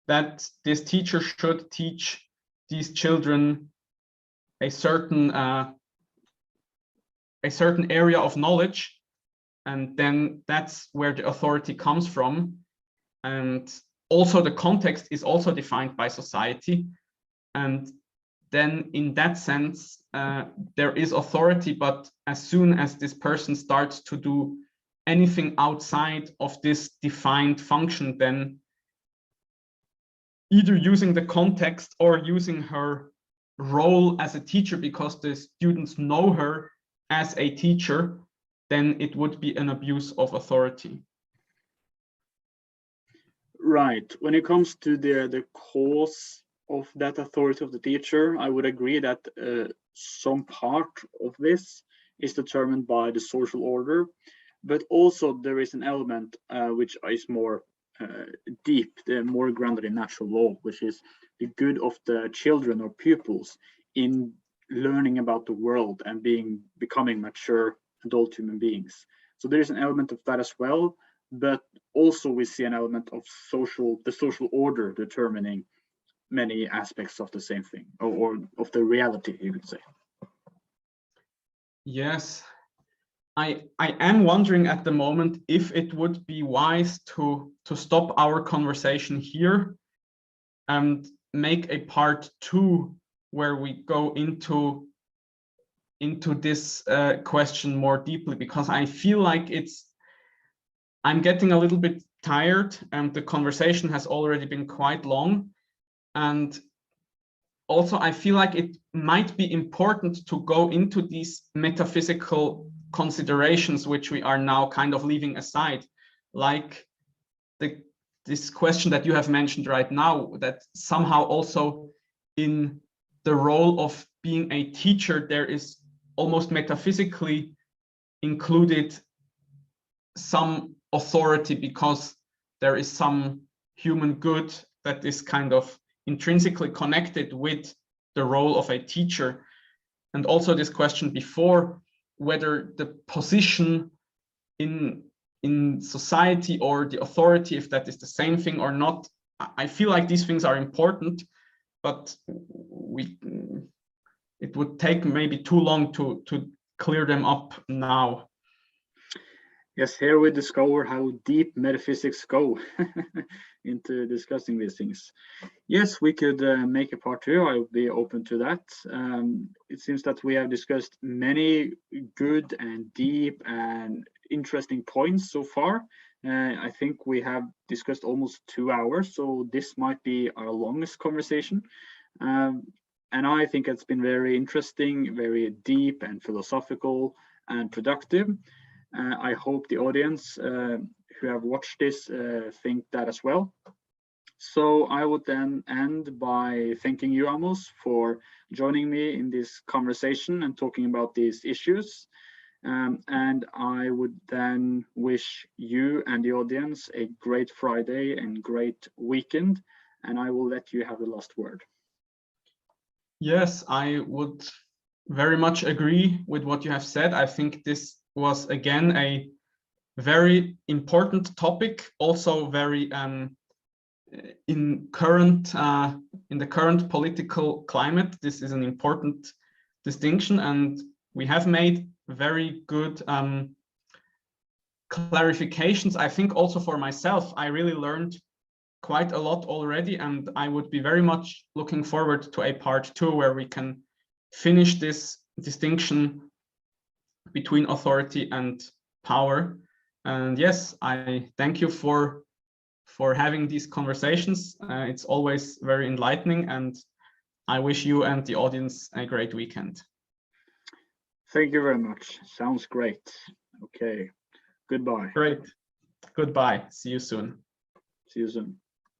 that this teacher should teach these children a certain area of knowledge, and then that's where the authority comes from. And also the context is also defined by society, and then in that sense there is authority, but as soon as this person starts to do anything outside of this defined function, then either using the context or using her role as a teacher because the students know her as a teacher, then it would be an abuse of authority. Right. When it comes to the cause of that authority of the teacher, I would agree that some part of this is determined by the social order, but also there is an element which is more deep, more grounded in natural law, which is the good of the children or pupils in learning about the world and becoming mature adult human beings. So there is an element of that as well, but also we see an element of the social order determining many aspects of the same thing, or of the reality, you could say. Yes, I am wondering at the moment if it would be wise to stop our conversation here and make a part 2 where we go into this question more deeply, because I feel like I'm getting a little bit tired and the conversation has already been quite long. And also I feel like it might be important to go into these metaphysical considerations, which we are now kind of leaving aside, like this question that you have mentioned right now, that somehow also in the role of being a teacher, there is almost metaphysically included some authority because there is some human good that is kind of intrinsically connected with the role of a teacher. And also this question before, whether the position in society or the authority, if that is the same thing or not. I feel like these things are important, but it would take maybe too long to clear them up now. Yes, here we discover how deep metaphysics go into discussing these things. Yes, we could make a part 2. I would be open to that. It seems that we have discussed many good and deep and interesting points so far. I think we have discussed almost 2 hours, so this might be our longest conversation. And I think it's been very interesting, very deep and philosophical and productive. I hope the audience who have watched this think that as well. So I would then end by thanking you, Amos, for joining me in this conversation and talking about these issues. And I would then wish you and the audience a great Friday and great weekend. And I will let you have the last word. Yes, I would very much agree with what you have said. I think this was again a very important topic, also very in the current political climate. This is an important distinction, and we have made very good clarifications. I think also for myself, I really learned quite a lot already, and I would be very much looking forward to a part 2 where we can finish this distinction between authority and power. And yes, I thank you for having these conversations. It's always very enlightening, and I wish you and the audience a great weekend. Thank you very much. Sounds great. Okay. Goodbye. Great. Goodbye. See you soon. See you soon.